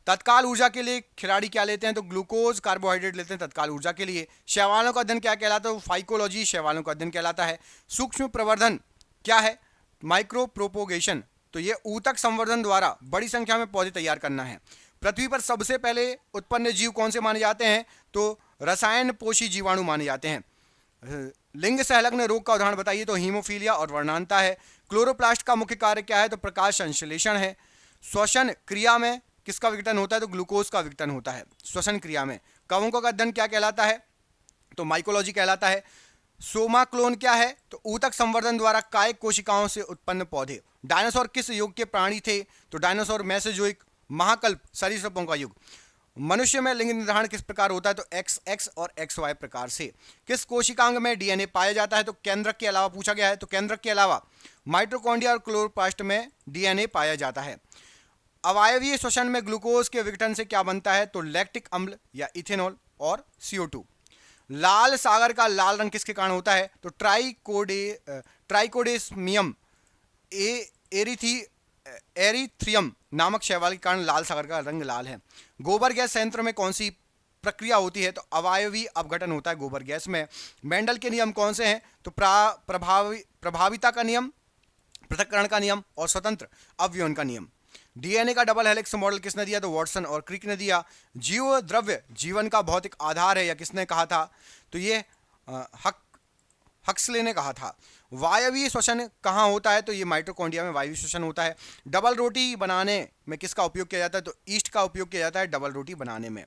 तत्काल ऊर्जा के लिए खिलाड़ी क्या लेते हैं? तो ग्लूकोज कार्बोहाइड्रेट लेते हैं तत्काल ऊर्जा के लिए। शैवालों का अध्ययन क्या कहलाता है? फाइकोलॉजी शैवालों का अध्ययन कहलाता है। सूक्ष्म प्रवर्धन क्या है? Micro propagation. तो ये ऊतक संवर्धन द्वारा बड़ी संख्या में पौधे तैयार करना है। पृथ्वी पर सबसे पहले उत्पन्न जीव कौन से माने जाते हैं? तो रसायन पोषी जीवाणु माने जाते हैं। लिंग संलग्न रोग का उदाहरण बताइए। तो हीमोफीलिया और वर्णांता है। क्लोरोप्लास्ट का मुख्य कार्य क्या है? तो प्रकाश संश्लेषण है। श्वसन क्रिया में किसका विघटन होता है? तो ग्लूकोज का विघटन होता है श्वसन क्रिया में। कवकों का अध्ययन क्या कहलाता है? तो माइकोलॉजी कहलाता है। सोमा क्लोन क्या है? तो ऊतक संवर्धन द्वारा कायिक कोशिकाओं से उत्पन्न पौधे। डायनासोर किस युग के प्राणी थे? तो डायनासोर मेसोजोइक महाकल्प सरीसृपों का युग। मनुष्य में लिंग निर्धारण किस प्रकार होता है? तो XX और XY प्रकार से। किस कोशिकांग में डीएनए पाया जाता है? तो केंद्रक के अलावा पूछा गया है। तो केंद्रक के अलावा माइटोकॉन्ड्रिया और क्लोरोप्लास्ट में डीएनए पाया जाता है। अवायवीय श्वसन में ग्लूकोज के विघटन से क्या बनता है? तो लैक्टिक अम्ल या इथेनॉल और CO2। लाल सागर का लाल रंग किसके कारण होता है? तो ट्राइकोडेस्मियम एरिथ्रियम नामक शैवाल के कारण लाल सागर का रंग लाल है। गोबर गैस संयंत्र में कौन सी प्रक्रिया होती है? तो अवायवीय अपघटन होता है गोबर गैस में। मेंडल के नियम कौन से हैं? तो प्रभाविता का नियम, पृथक्करण का नियम और स्वतंत्र अवयवन का नियम। डीएनए का डबल हेलिक्स मॉडल किसने दिया? तो वॉटसन और क्रिक ने दिया। जीव द्रव्य जीवन का भौतिक आधार है या किसने कहा था? तो ये हक्सले ने कहा था। वायवीय श्वसन कहाँ होता है? तो ये माइटोकॉन्ड्रिया में वायवीय श्वसन होता है। डबल रोटी बनाने में किसका उपयोग किया जाता है? तो ईस्ट का उपयोग किया जाता है डबल रोटी बनाने में।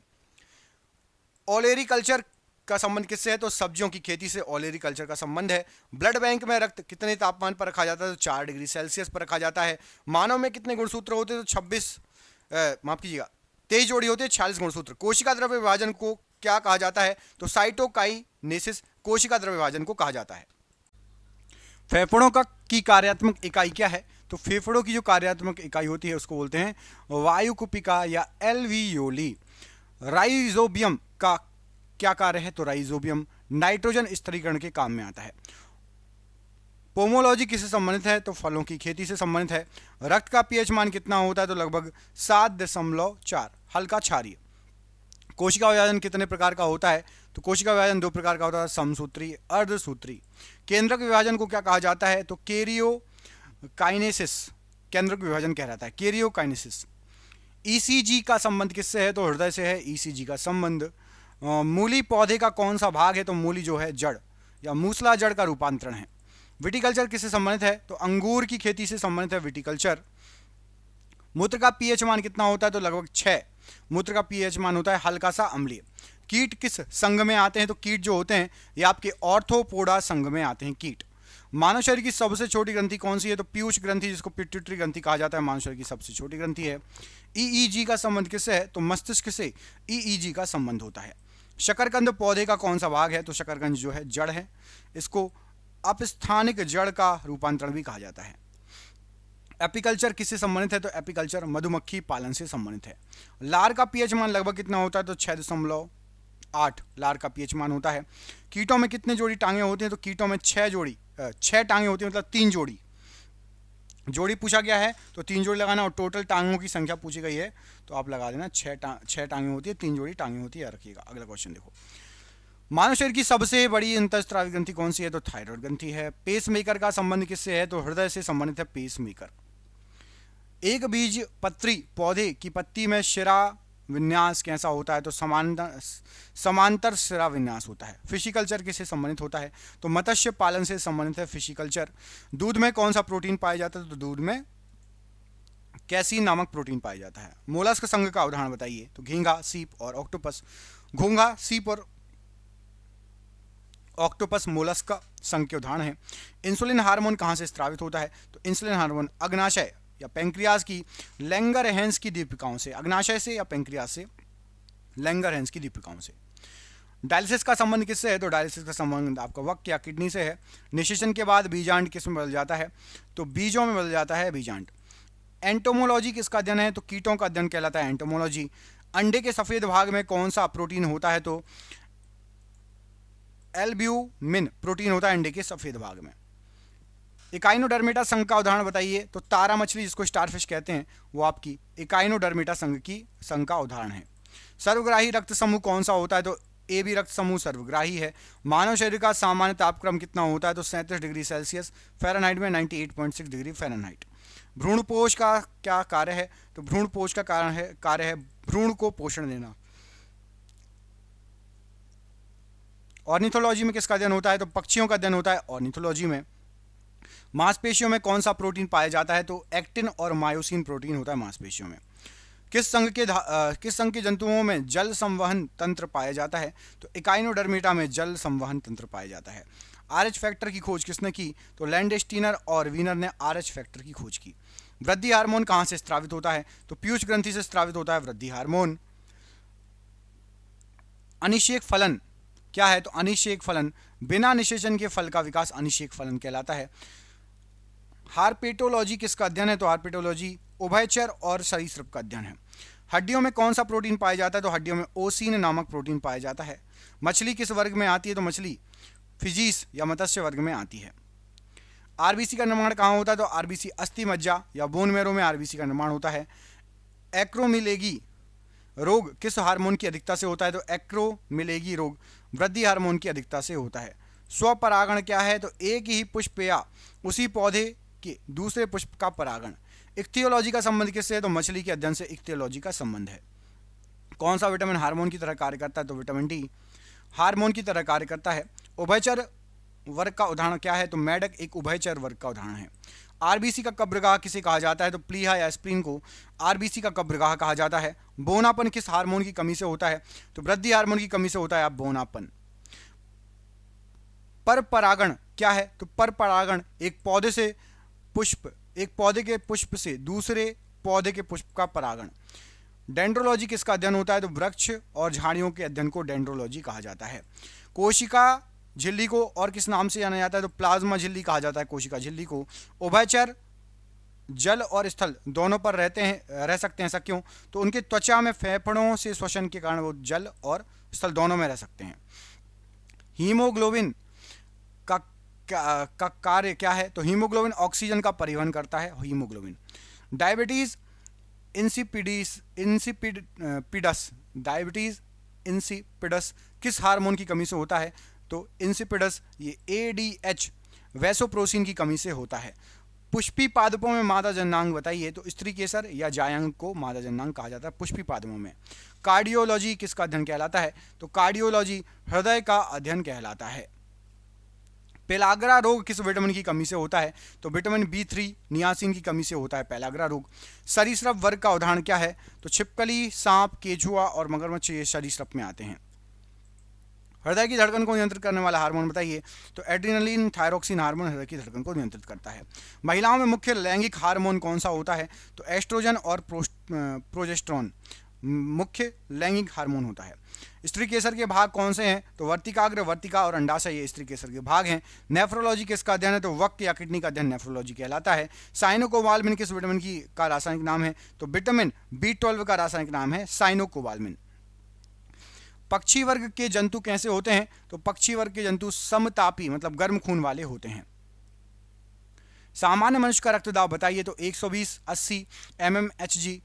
ओलेरिकल्चर का संबंध किससे है? तो सब्जियों की खेती से ओलेरिकल्चर का संबंध है। ब्लड बैंक में रक्त कितने तापमान पर रखा जाता है? तो 4 डिग्री सेल्सियस पर रखा जाता है। मानव में कितने गुणसूत्र होते हैं? तो 23 जोड़ी होते हैं, 46 गुणसूत्र। कोशिका द्रव्य विभाजन को क्या कहा जाता है? तो साइटोकाइनेसिस कोशिका द्रव्य विभाजन को कहा जाता है। फेफड़ों की कार्यात्मक इकाई क्या है? तो फेफड़ों की जो कार्यात्मक इकाई होती है उसको बोलते हैं वायुकुपिका या एल्वियोली। राइजोबियम का क्या कार्य है? तो राइजोबियम नाइट्रोजन स्थिरीकरण के काम में आता है। पोमोलॉजी किससे संबंधित है? तो फलों की खेती से संबंधित है। रक्त का पीएच मान कितना होता है? तो लगभग 7.4, हल्का क्षारीय। कोशिका विभाजन कितने प्रकार का होता है? तो कोशिका विभाजन 2 प्रकार का होता है, समसूत्री, अर्धसूत्री। केंद्रक विभाजन को क्या कहा जाता है? तो कैरियोकाइनेसिस केंद्रक विभाजन कहलाता है, कैरियोकाइनेसिस। ईसीजी का संबंध किससे है? तो हृदय से है ईसीजी का संबंध। मूली पौधे का कौन सा भाग है? तो मूली जो है जड़ या मूसला जड़ का रूपांतरण है। विटिकल्चर किससे संबंधित है? तो अंगूर की खेती से संबंधित है विटिकल्चर। मूत्र का पीएच मान कितना होता है? तो लगभग 6। मूत्र का पीएच मान होता है हल्का सा अम्लीय। कीट किस संघ में आते हैं? तो कीट जो होते हैं ये आपके ऑर्थोपोडा संघ में आते हैं कीट। मानव शरीर की सबसे छोटी ग्रंथि कौन सी है? तो पीयूष ग्रंथि, जिसको पिट्यूटरी ग्रंथि कहा जाता है, मानव शरीर की सबसे छोटी ग्रंथि है। ईईजी का संबंध किससे है? तो मस्तिष्क से ईईजी का संबंध होता है। शकरकंद पौधे का कौन सा भाग है? तो शकरकंद जो है जड़ है, इसको अपस्थानिक जड़ का रूपांतरण भी कहा जाता है। एपिकल्चर किससे संबंधित है? तो एपिकल्चर मधुमक्खी पालन से संबंधित है। लार का पीएच मान लगभग कितना होता है? तो 6.8 8 लार का पीएच मान होता है। कीटों में कितने जोड़ी टांगे होते हैं? तो कीटों में 6 टांगे होती है, मतलब 3 जोड़ी पूछा गया है तो 3 जोड़ी लगाना, और टोटल टांगों की संख्या पूछी गई है तो आप लगा देना 6 टांगे होती है, 3 जोड़ी टांगे होती है, रखिएगा। अगला क्वेश्चन देखो, मानव शरीर की सबसे बड़ी अंतःस्रावी ग्रंथि कौन सी है? तो थायराइड ग्रंथि है। पेस मेकर का संबंध किससे है? तो हृदय से संबंधित है पेस मेकर। एक बीज पत्री पौधे की पत्ती में शिरा विन्यास कैसा होता है? तो समांतर शिरा विन्यास होता है। फिशिकल्चर किससे संबंधित होता है? तो मत्स्य पालन से संबंधित है फिशिकल्चर। दूध में कौन सा प्रोटीन पाया जाता है? तो दूध में कैसीन नामक प्रोटीन पाया जाता है। मोलस्क संघ का उदाहरण बताइए? तो घोंघा, सीप और ऑक्टोपस। घोंघा, सीप और ऑक्टोपस मोलस्क संघ के उदाहरण हैं। इंसुलिन हार्मोन कहां से स्रावित होता है? तो इंसुलिन हार्मोन अग्नाशय या पेंक्रियाज की लैंगरहैंस की दीपिकाओं से, अग्नाशय से या पेंक्रियाज से, लैंगरहैंस की दीपिकाओं से। डायलिसिस का संबंध किससे है? तो डायलिसिस का संबंध आपका वक्र या किडनी से है। निषेचन के बाद बीजांड किस में बदल जाता है? तो बीजों में बदल जाता है बीजांड। एंटोमोलॉजी किसका अध्ययन है? तो कीटों का अध्ययन कहलाता है एंटोमोलॉजी। अंडे के सफेद भाग में कौन सा प्रोटीन होता है? तो एल्ब्यूमिन प्रोटीन होता है अंडे के सफेद भाग में। इकाइनोडर्मेटा संघ का उदाहरण बताइए? तो तारा मछली जिसको स्टारफिश कहते हैं वो आपकी इकाइनोडर्मेटा संघ का उदाहरण है। सर्वग्राही रक्त समूह कौन सा होता है? तो ए बी रक्त समूह सर्वग्राही है। मानव शरीर का सामान्य तापक्रम कितना होता है? तो 37 डिग्री सेल्सियस, फ़ारेनहाइट में 98.6 डिग्री फ़ारेनहाइट। भ्रूणपोष का क्या कार्य है? तो भ्रूणपोष का कार्य है भ्रूण को पोषण देना। ऑर्निथोलॉजी में किसका अध्ययन होता है? तो पक्षियों का अध्ययन होता है ऑर्निथोलॉजी में। मांसपेशियों में कौन सा प्रोटीन पाया जाता है? तो एक्टिन और मायोसिन प्रोटीन होता है मांसपेशियों में। किस संघ के जंतुओं में जल संवहन तंत्र पाया जाता है? तो इकाइनोडर्मेटा में जल संवहन तंत्र पाया जाता है। आरएच फैक्टर की खोज किसने की? तो लैंडस्टीनर और वीनर ने आरएच फैक्टर की खोज की। वृद्धि हार्मोन कहां से स्रावित होता है? तो पीयूष ग्रंथि से स्रावित होता है वृद्धि हार्मोन। अनिषेक फलन क्या है? तो अनिषेक फलन बिना निषेचन के फल का विकास अनिषेक फलन कहलाता है। हार्पेटोलॉजी किसका अध्ययन है? तो हार्पेटोलॉजी उभयचर और सरीसृप का अध्ययन है। हड्डियों में कौन सा प्रोटीन पाया जाता है? तो हड्डियों में ओसीन नामक प्रोटीन पाया जाता है। मछली किस वर्ग में आती है? तो मछली फिजीस या मत्स्य वर्ग में आती है। आरबीसी का निर्माण कहाँ होता है? तो आरबीसी अस्थि मज्जा या बोन मैरो में आरबीसी का निर्माण होता है। एक्रोमिलेगी रोग किस हार्मोन की अधिकता से होता है? तो एक्रोमिलेगी रोग वृद्धि हार्मोन की अधिकता से होता है। स्वपरागण क्या है? तो एक ही पुष्प या उसी पौधे के दूसरे पुष्प का परागण। इक्थियोलॉजी का संबंध किससे है? तो मछली के अध्ययन से इक्थियोलॉजी का संबंध है। कौन सा विटामिन हार्मोन की तरह कार्य करता है? तो विटामिन डी हार्मोन की तरह कार्य करता है। उभयचर वर्ग का उदाहरण क्या है? तो मेढक एक उभयचर वर्ग का उदाहरण है। आरबीसी का कब्रगाह किसे कहा जाता है? तो प्लीहा या स्प्लीन को आरबीसी का कब्रगाह कहा जाता है। बोनापन किस हार्मोन की कमी से होता है? तो वृद्धि हार्मोन की कमी से होता है आप बोनापन। पर परागण क्या है? तो पर परागण एक पौधे के पुष्प से दूसरे पौधे के पुष्प का परागण। डेंड्रोलॉजी किसका अध्ययन होता है? तो वृक्ष और झाड़ियों के अध्ययन को डेंड्रोलॉजी कहा जाता है। कोशिका झिल्ली को और किस नाम से जाना जाता है? तो प्लाज्मा झिल्ली कहा जाता है कोशिका झिल्ली को। उभयचर जल और स्थल दोनों पर रह सकते हैं, ऐसा क्यों? तो उनके त्वचा में फेफड़ों से श्वसन के कारण वो जल और स्थल दोनों में रह सकते हैं। हीमोग्लोबिन का कार्य क्या है? तो हीमोग्लोबिन ऑक्सीजन का परिवहन करता है हीमोग्लोबिन। डायबिटीज इंसिपिडस किस हार्मोन की कमी से होता है? तो इंसिपिडस ये एडीएच वैसोप्रोसिन की कमी से होता है। पुष्पी पादपों में मादा जननांग बताइए? तो स्त्री केसर या जायंग को मादा जननांग कहा जाता है पुष्पी पादपों में। कार्डियोलॉजी किसका अध्ययन कहलाता है? तो कार्डियोलॉजी हृदय का अध्ययन कहलाता है। पेलाग्रा रोग किस विटामिन की कमी से होता है? तो विटामिन B3 नियासिन की कमी से होता है पेलाग्रा रोग। सरीसृप वर्ग का उदाहरण क्या है? तो छिपकली, सांप, केचुआ और मगरमच्छ ये सरीसृप में आते हैं। हृदय की धड़कन को नियंत्रित करने वाला हार्मोन बताइए? तो एड्रेनलिन थायरोक्सिन हार्मोन हृदय की धड़कन को नियंत्रित करता है। महिलाओं में मुख्य लैंगिक हार्मोन कौन सा होता है? तो एस्ट्रोजन और प्रोजेस्टेरोन मुख्य लैंगिक हार्मोन होता है। स्त्री केसर के भाग कौन से हैं? तो वर्तिकाग्र, वर्तिका और अंडाशय ये स्त्री केसर के भाग हैं। नेफ्रोलॉजी किसका अध्ययन है? तो वक्र या किडनी का अध्ययन नेफ्रोलॉजी कहलाता है। साइनोकोबाल्मिन किस विटामिन का रासायनिक नाम है? तो विटामिन B12 का रासायनिक नाम है साइनोकोबाल्मिन। पक्षी वर्ग के जंतु कैसे होते हैं? तो पक्षी वर्ग के जंतु समतापी मतलब गर्म खून वाले होते हैं। सामान्य मनुष्य का रक्तदाब बताइए। तो 120/80 mmHg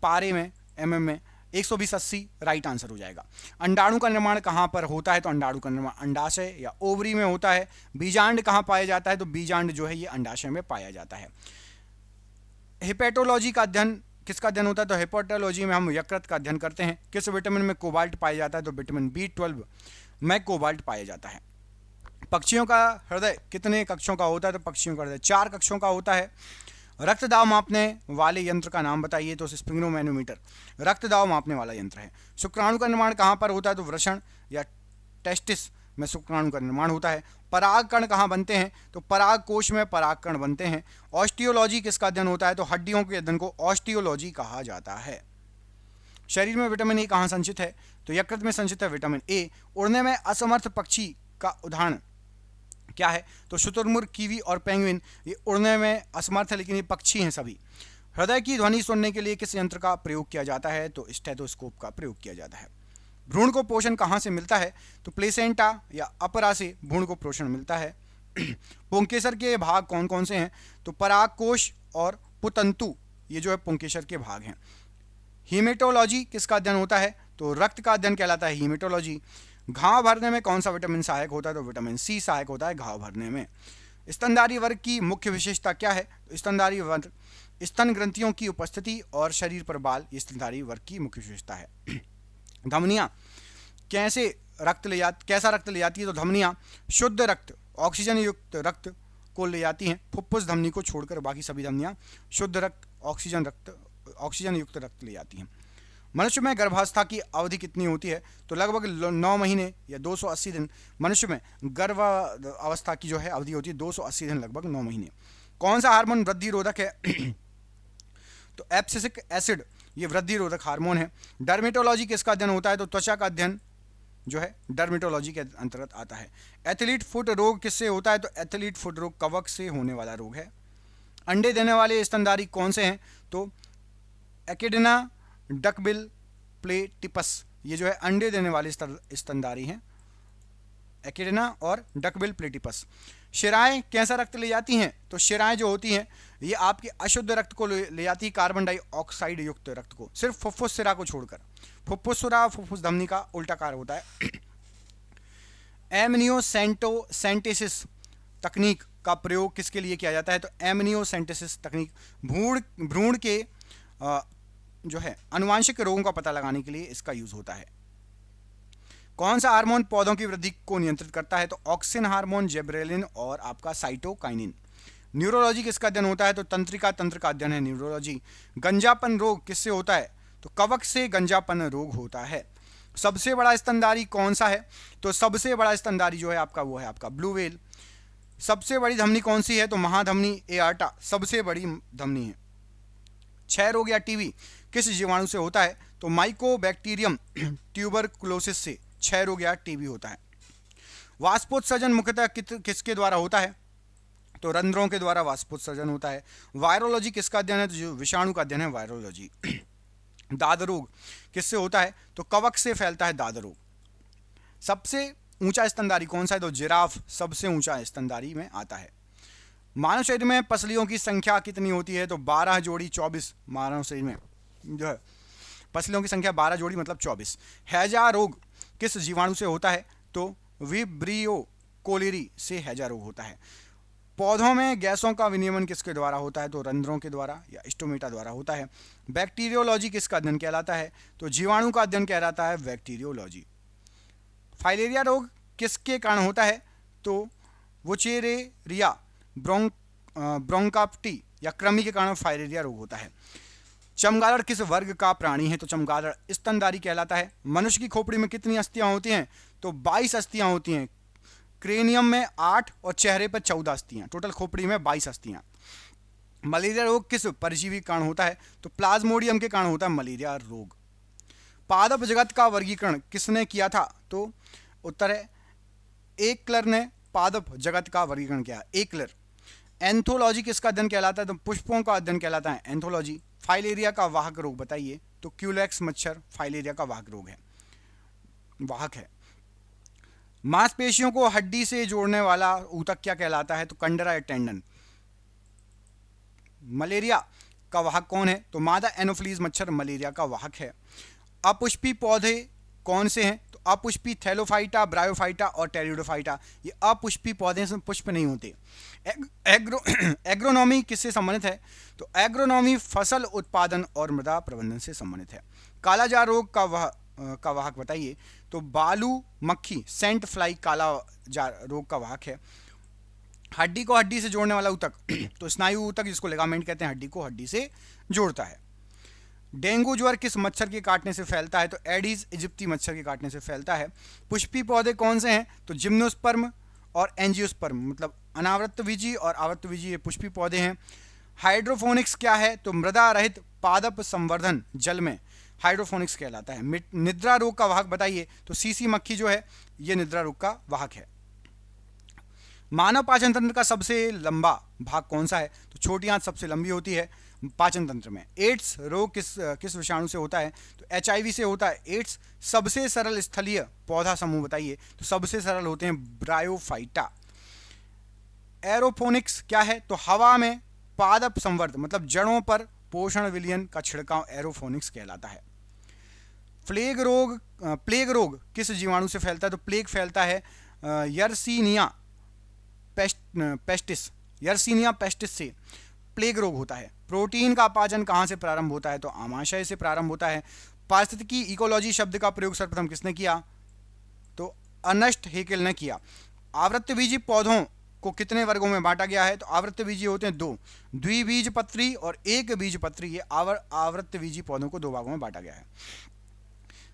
पारे में mm में 120/80 राइट आंसर हो जाएगा। अंडाणु का निर्माण कहां पर होता है? तो अंडाणु का निर्माण अंडाशय या ओवरी में होता है। बीजांड कहां पाया जाता है? तो बीजांड जो है ये अंडाशय में पाया जाता है। हेपेटोलॉजी का अध्ययन किसका अध्ययन होता है? तो हेपेटोलॉजी में हम यकृत का अध्ययन करते हैं। किस विटामिन में कोबाल्ट पाया जाता है? तो विटामिन B12 में कोबाल्ट पाया जाता है। पक्षियों का हृदय कितने कक्षों का होता है? तो पक्षियों का हृदय 4 कक्षों का होता है। रक्तदाब मापने वाले यंत्र का नाम बताइए। तो स्पिग्नोमैनोमीटर रक्तदाब मापने वाला यंत्र है। शुक्राणु का निर्माण कहां पर होता है? तो वृषण या टेस्टिस में शुक्राणु का निर्माण होता है। परागकण कहां बनते हैं? तो पराग कोश में परागकण बनते हैं। ऑस्टियोलॉजी किसका अध्ययन होता है? तो हड्डियों के अध्ययन को ऑस्टियोलॉजी कहा जाता है। शरीर में विटामिन ए कहां संचित है? तो यकृत में संचित है विटामिन ए। उड़ने में असमर्थ पक्षी का उदाहरण क्या है? तो शुतुरमुर्ग, कीवी और पेंगुइन ये उड़ने में असमर्थ है, लेकिन ये पक्षी हैं सभी। हृदय की ध्वनि सुनने के लिए किस यंत्र का प्रयोग किया जाता है? तो स्टेथोस्कोप का प्रयोग किया जाता है। भ्रूण को पोषण कहां से मिलता है? तो प्लेसेंटा या अपरा से भ्रूण को पोषण मिलता है। पुंकेसर के भाग कौन कौन से हैं? तो परागकोश और पुतंतु ये जो है पुंकेसर के भाग हैं। हीमेटोलॉजी किसका अध्ययन होता है? तो रक्त का अध्ययन कहलाता है हीमेटोलॉजी। घाव भरने में कौन सा विटामिन सहायक होता है? तो विटामिन सी सहायक होता है घाव भरने में। स्तनधारी वर्ग की मुख्य विशेषता क्या है? तो स्तनधारी वर्ग स्तन ग्रंथियों की उपस्थिति और शरीर पर बाल ये स्तनधारी वर्ग की मुख्य विशेषता है। धमनियां कैसा रक्त ले जाती है? तो धमनियां शुद्ध रक्त ऑक्सीजन युक्त रक्त को ले जाती हैं। फुफ्फुस धमनी को छोड़कर बाकी सभी धमनियां शुद्ध रक्त ऑक्सीजन युक्त रक्त ले जाती हैं। मनुष्य में गर्भावस्था की अवधि कितनी होती है? तो लगभग 9 महीने या 280 दिन मनुष्य में गर्भावस्था की जो है अवधि होती है 280 दिन, लगभग 9 महीने। कौन सा हार्मोन वृद्धि रोधक है? तो एब्सिसिक एसिड ये वृद्धि रोधक हार्मोन है। डर्मेटोलॉजी किसका अध्ययन होता है? तो त्वचा का अध्ययन जो है डर्मेटोलॉजी के अंतर्गत आता है। एथलीट फुट रोग किससे होता है? तो एथलीट फुट रोग कवक से होने वाला रोग है। अंडे देने वाले स्तनधारी कौन से हैं? तो एकिडना डकबिल प्लेटिपस ये जो है अंडे देने वाले स्तनधारी हैं, एकिडना और डकबिल प्लेटिपस। शिराएं कैसा रक्त ले जाती हैं? तो शिराएं जो होती हैं ये आपके अशुद्ध रक्त को ले जाती है, कार्बन डाइऑक्साइड युक्त रक्त को, सिर्फ फुफ्फुस सिरा को छोड़कर। फुफ्फुस सिरा फुफ्फुस धमनी का उल्टा कार्य होता है। एमनियोसेंटेसिस तकनीक का प्रयोग किसके लिए किया जाता है? तो एमनियोसेंटेसिस तकनीक भ्रूण के जो है आनुवांशिक रोगों का पता लगाने के लिए इसका यूज होता है। कौन सा हार्मोन पौधों की वृद्धि को नियंत्रित करता है? तो ऑक्सिन हार्मोन, जिबरेलिन और आपका साइटोकाइनिन। न्यूरोलॉजी किसका अध्ययन होता है? तो तंत्रिका तंत्र का अध्ययन है न्यूरोलॉजी। गंजापन रोग किससे होता है? तो कवक से गंजापन रोग होता है। सबसे बड़ा स्तनधारी कौन सा है? तो सबसे बड़ा स्तनधारी जो है आपका वो है आपका ब्लू व्हेल। सबसे बड़ी धमनी कौन सी है? तो महाधमनी एआर्टा सबसे बड़ी धमनी है। क्षय रोग या टीबी किस जीवाणु से होता है? तो माइकोबैक्टीरियम ट्यूबरकुलोसिस से क्षय रोग या टीबी होता है। वाष्पोत्सर्जन मुख्यतः किसके द्वारा होता है? तो रंध्रों के द्वारा वाष्पोत्सर्जन होता है। वायरोलॉजी किसका अध्ययन है? तो जो विषाणु का अध्ययन है वायरोलॉजी। दाद रोग किससे होता है? तो कवक से फैलता है दाद रोग। सबसे ऊंचा स्तनधारी कौन सा है? तो जिराफ सबसे ऊंचा स्तनधारी में आता है। मानव शरीर में पसलियों की संख्या कितनी होती है? तो 12 जोड़ी 24 मानव शरीर में जो है पसलियों की संख्या 12 जोड़ी मतलब 24। हैजा रोग किस जीवाणु से होता है? तो विब्रियो कोलेरी से हैजा रोग होता है। पौधों में गैसों का विनियमन किसके द्वारा होता है? तो रंध्रों के द्वारा या स्टोमेटा द्वारा होता है। बैक्टीरियोलॉजी किसका अध्ययन कहलाता है? तो जीवाणु का अध्ययन कहलाता है बैक्टीरियोलॉजी। फाइलेरिया रोग किसके कारण होता है? तो वुचेरेरिया ब्रोंकाप्टी या कृमि के कारण फाइलेरिया रोग होता है। चमगादड़ किस वर्ग का प्राणी है? तो चमगादड़ स्तनधारी कहलाता है। मनुष्य की खोपड़ी में कितनी अस्थियां होती हैं? तो 22 अस्थियां होती हैं। क्रेनियम में 8 और चेहरे पर 14 अस्थियां, टोटल खोपड़ी में 22 अस्थियां। मलेरिया रोग किस परजीवी के कारण होता है? तो प्लाज्मोडियम के कारण होता है मलेरिया रोग। पादप जगत का वर्गीकरण किसने किया था? तो उत्तर है एकलर ने पादप जगत का वर्गीकरण किया, एकलर। एंथोलॉजी किसका अध्ययन कहलाता है? तो पुष्पों का अध्ययन कहलाता है एंथोलॉजी। फाइलेरिया का वाहक रोग बताइए? तो क्यूलेक्स मच्छर फाइलेरिया का वाहक रोग है। वाहक है। मांसपेशियों को हड्डी से जोड़ने वाला ऊतक क्या कहलाता है? तो कंडरा या टेंडन। मलेरिया का वाहक कौन है? तो मादा एनोफिलीज मच्छर मलेरिया का वाहक है। अपुष्पी पौधे कौन से हैं? तो अपुष्पी थैलोफाइटा, ब्रायोफाइटा और टेरिडोफाइटा, ये अपुष्पी पौधे से पुष्प नहीं होते। एग्रोनॉमी किससे संबंधित है? तो एग्रोनॉमी फसल उत्पादन और मृदा प्रबंधन से संबंधित है। कालाजार रोग का वाहक बताइए। तो बालू मक्खी सेंट फ्लाई कालाजार रोग का वाहक है। हड्डी को हड्डी से जोड़ने वाला ऊतक तो स्नायु ऊतक, जिसको लिगामेंट कहते हैं, हड्डी को हड्डी से जोड़ता है। डेंगू ज्वर किस मच्छर के काटने से फैलता है? तो एडीज इजिप्टी मच्छर के काटने से फैलता है। पुष्पी पौधे कौन से हैं? तो जिम्नोस्पर्म और एंजियोस्पर्म, मतलब अनावृतबीजी और आवृतबीजी, ये पुष्पी पौधे हैं। हाइड्रोफोनिक्स क्या है? तो मृदा रहित पादप संवर्धन जल में हाइड्रोफोनिक्स कहलाता है। निद्रा रोग का वाहक बताइए। तो सीसी मक्खी जो है ये निद्रा रोग का वाहक है। मानव पाचन तंत्र का सबसे लंबा भाग कौन सा है? तो छोटी आंत सबसे लंबी होती है पाचन तंत्र में। एड्स रोग किस विषाणु से होता है? तो HIV से होता है एड्स। सबसे सरल स्थलीय पौधा समूह बताइए। तो सबसे सरल होते हैं ब्रायोफाइटा। एरोपोनिक्स क्या है? तो हवा में पादप संवर्ध, मतलब जड़ों पर पोषण विलयन का छिड़काव एरोफोनिक्स कहलाता है। प्लेग रोग किस जीवाणु से फैलता है? तो प्लेग फैलता है यर्सीनिया पेस्टिस से प्लेग रोग होता है। प्रोटीन का अपाचन कहाँ से प्रारंभ होता है? तो आमाशय से प्रारंभ होता है। पारिस्थितिकी इकोलॉजी शब्द का प्रयोग सर्वप्रथम किसने किया? तो अर्नेस्ट हेकेल ने किया। आवृतबीजी पौधों को कितने वर्गों में बांटा गया है? तो आवृतबीजी होते हैं दो, द्विबीजपत्री और एक बीजपत्री। ये आवृतबीजी पौधों को दो भागों में बांटा गया है।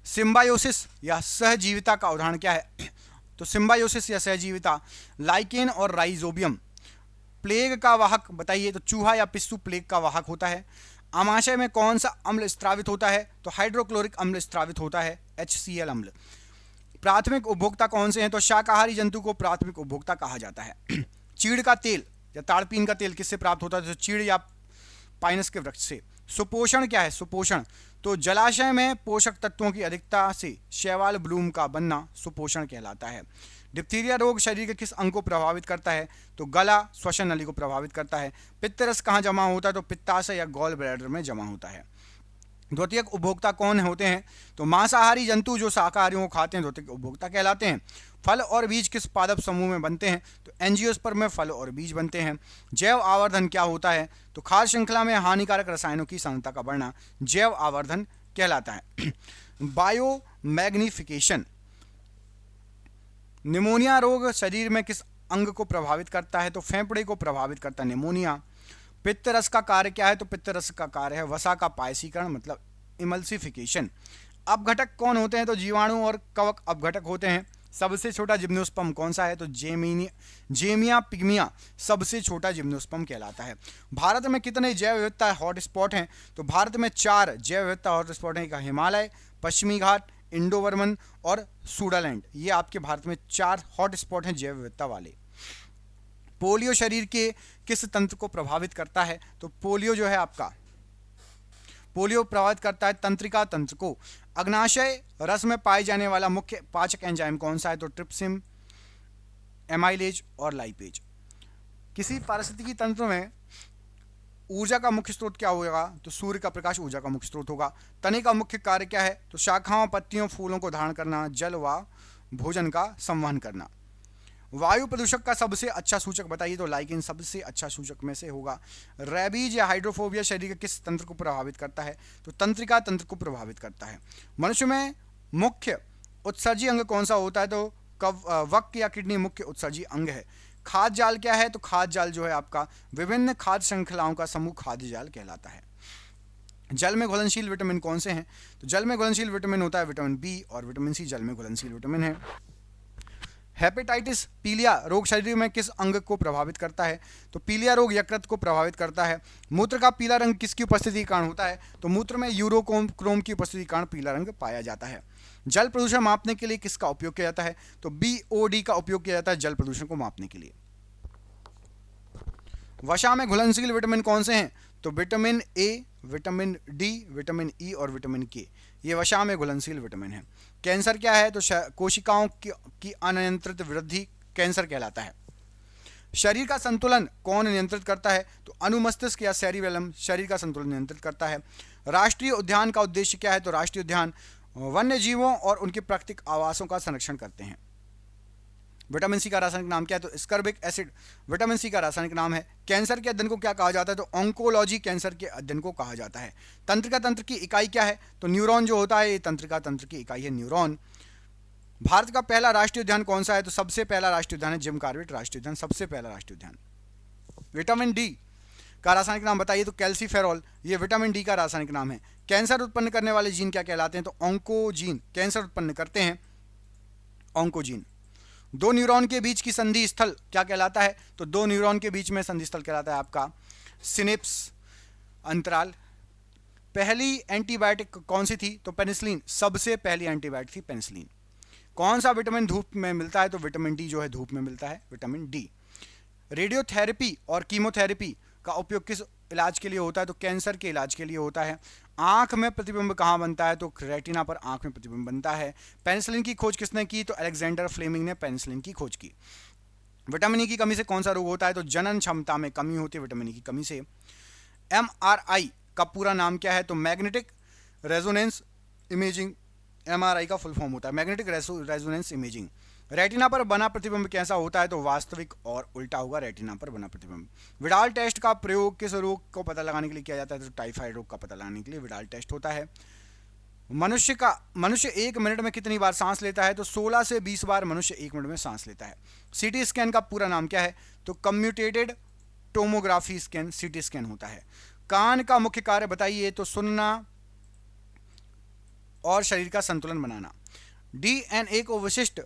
सिम्बायोसिस या सहजीविता का उदाहरण क्या है? तो सिम्बायोसिस या सहजीविता लाइकेन और राइजोबियम। प्लेग का वाहक बताइए। तो चूहा या पिस्सू प्लेग का वाहक होता है। आमाशय में कौन सा अम्ल स्त्रावित होता है? तो हाइड्रोक्लोरिक अम्ल स्त्रावित होता है, HCl अम्ल। प्राथमिक उपभोक्ता कौन से हैं? तो शाकाहारी जंतु को प्राथमिक उपभोक्ता कहा जाता है। चीड़ का तेल या ताड़पीन का तेल किससे प्राप्त होता है? तो चीड़ या पाइनस के वृक्ष से। सुपोषण क्या है? सुपोषण तो जलाशय में पोषक तत्वों की अधिकता से शैवाल ब्लूम का बनना सुपोषण कहलाता है। डिप्थीरिया रोग शरीर के किस अंग को प्रभावित करता है? तो गला, श्वसन नली को प्रभावित करता है। पित्तरस कहाँ जमा होता है? तो पित्ताशय या गॉल ब्लैडर में जमा होता है। द्वितीयक उपभोक्ता कौन होते हैं? तो मांसाहारी जंतु जो शाकाहारियों को खाते हैं द्वितीयक उपभोक्ता कहलाते हैं। फल और बीज किस पादप समूह में बनते हैं? तो एंजियोस्पर्म में फल और बीज बनते हैं। जैव आवर्धन क्या होता है? तो खाद्य श्रृंखला में हानिकारक रसायनों की सांद्रता का बढ़ना जैव आवर्धन कहलाता है। बायोमैग्निफिकेशन। निमोनिया रोग शरीर में किस अंग को प्रभावित करता है? तो फेफड़े को प्रभावित करता है निमोनिया। पित्त रस का कार्य क्या है? तो पित्त रस का कार्य है वसा का पायसीकरण, मतलब इमल्सिफिकेशन। अपघटक कौन होते हैं? तो जीवाणु और कवक अपघटक होते हैं। सबसे छोटा जिम्नोस्पर्म कौन सा है? तो जेमिया पिग्मिया सबसे छोटा जिम्नोस्पर्म कहलाता है। भारत में कितने जैव विविधता हॉटस्पॉट हैं? तो भारत में 4 जैव विविधता हॉटस्पॉट हैं। हिमालय, पश्चिमी घाट, इंडो बर्मन और सूडालैंड। ये आपके भारत में 4 हॉटस्पॉट हैं जैव विविधता वाले। पोलियो शरीर के किस तंत्र को प्रभावित करता है? तो पोलियो जो है आपका पोलियो प्रभावित करता है तंत्रिका तंत्र को। अग्नाशय रस में पाए जाने वाला मुख्य पाचक एंजाइम कौन सा है? तो ट्रिप्सिन, एमाइलेज और लाइपेज। किसी पारिस्थितिकी तंत्र में ऊर्जा का मुख्य स्रोत क्या होगा? तो सूर्य का प्रकाश ऊर्जा का मुख्य स्रोत होगा। तने का मुख्य कार्य क्या है? तो शाखाओं, पत्तियों, फूलों को धारण करना, जल व भोजन का संवहन करना। वायु प्रदूषक का सबसे अच्छा सूचक बताइए। तो लाइकेन सबसे अच्छा सूचक में से होगा। रेबीज या हाइड्रोफोबिया शरीर के किस तंत्र को प्रभावित करता है? तो तंत्रिका तंत्र को प्रभावित करता है। मनुष्य में मुख्य उत्सर्जी अंग कौन सा होता है? तो वक्क या किडनी मुख्य उत्सर्जी अंग है। खाद्य जाल क्या है? तो खाद्य जाल जो है आपका विभिन्न खाद्य श्रृंखलाओं का समूह खाद्य जाल कहलाता है। जल में घुलनशील विटामिन कौन से हैं? तो जल में घुलनशील विटामिन होता है विटामिन बी और विटामिन सी जल में घुलनशील विटामिन है। हेपेटाइटिस पीलिया रोग शरीर में किस अंग को प्रभावित करता है? तो पीलिया रोग यकृत को प्रभावित करता है। मूत्र का पीला रंग किसकी उपस्थिति के कारण होता है? तो मूत्र में यूरोक्रोम की उपस्थिति के कारण पीला रंग पाया जाता है। जल प्रदूषण मापने के लिए किसका उपयोग किया जाता है? तो BOD का उपयोग किया जाता है जल प्रदूषण को मापने के लिए। वसा में घुलनशील विटामिन कौन से हैं? तो vitamin A, vitamin D, vitamin E और विटामिन के, ये वसा में घुलनशील विटामिन है। कैंसर क्या है? तो कोशिकाओं की अनियंत्रित वृद्धि कैंसर कहलाता है। शरीर का संतुलन कौन नियंत्रित करता है? तो अनुमस्तिष्क या सेरिबेलम शरीर का संतुलन नियंत्रित करता है। राष्ट्रीय उद्यान का उद्देश्य क्या है? तो राष्ट्रीय उद्यान वन्य जीवों और उनके प्राकृतिक आवासों का संरक्षण करते हैं। विटामिन सी का रासायनिक नाम क्या है? तो स्कर्बिक एसिड विटामिन सी का रासायनिक नाम है। कैंसर के अध्ययन को क्या कहा जाता है? तो ऑन्कोलॉजी कैंसर के अध्ययन को कहा जाता है। तंत्रिका तंत्र की इकाई क्या है? तो न्यूरॉन जो होता है ये तंत्रिका तंत्र की इकाई है, न्यूरॉन। भारत का पहला राष्ट्रीय उद्यान कौन सा है? तो सबसे पहला राष्ट्रीय उद्यान है जिम कॉर्बेट राष्ट्रीय उद्यान, सबसे पहला राष्ट्रीय उद्यान। विटामिन डी का रासायनिक नाम बताइए? तो कैल्सीफेरॉल, ये विटामिन डी का रासायनिक नाम है। कैंसर उत्पन्न करने वाले जीन क्या कहलाते हैं? तो ऑन्कोजीन कैंसर उत्पन्न करते हैं, ऑन्कोजीन। दो न्यूरॉन के बीच की संधि स्थल क्या कहलाता है? तो दो न्यूरॉन के बीच में संधि स्थल कहलाता है आपका सिनेप्स अंतराल। पहली एंटीबायोटिक कौन सी थी? तो पेनिसिलिन, सबसे पहली एंटीबायोटिक थी पेनिसिलिन। कौन सा विटामिन धूप में मिलता है? तो विटामिन डी जो है धूप में मिलता है, विटामिन डी। रेडियोथेरेपी और कीमोथेरेपी का उपयोग किस इलाज के लिए होता है? तो कैंसर के इलाज के लिए होता है। आंख में प्रतिबिंब कहाँ बनता है? तो रेटिना पर आंख में प्रतिबिंब बनता है। पेनिसिलिन की खोज किसने की? तो अलेक्जेंडर फ्लेमिंग ने पेनिसिलिन की खोज की। विटामिन ई की कमी से कौन सा रोग होता है? तो जनन क्षमता में कमी होती है विटामिन ई की कमी से। एमआरआई का पूरा नाम क्या है? तो मैग्नेटिक रेजोनेंस इमेजिंग, एमआरआई का फुल फॉर्म होता है मैग्नेटिक रेजोनेंस इमेजिंग। रेटिना पर बना प्रतिबिंब कैसा होता है? तो वास्तविक और उल्टा होगा रेटिना पर बना प्रतिबिंब। विडाल टेस्ट का प्रयोग किस रोग को पता लगाने के लिए किया जाता है? तो टाइफाइड रोग का पता लगाने के लिए विडाल टेस्ट होता है। मनुष्य 1 मिनट में कितनी बार सांस लेता है? तो 16 से 20 बार मनुष्य 1 मिनट में सांस लेता है। सीटी स्कैन का पूरा नाम क्या है? तो कम्यूटेटेड टोमोग्राफी स्कैन सीटी स्कैन होता है। कान का मुख्य कार्य बताइए? तो सुनना और शरीर का संतुलन बनाना। डीएनए को विशिष्ट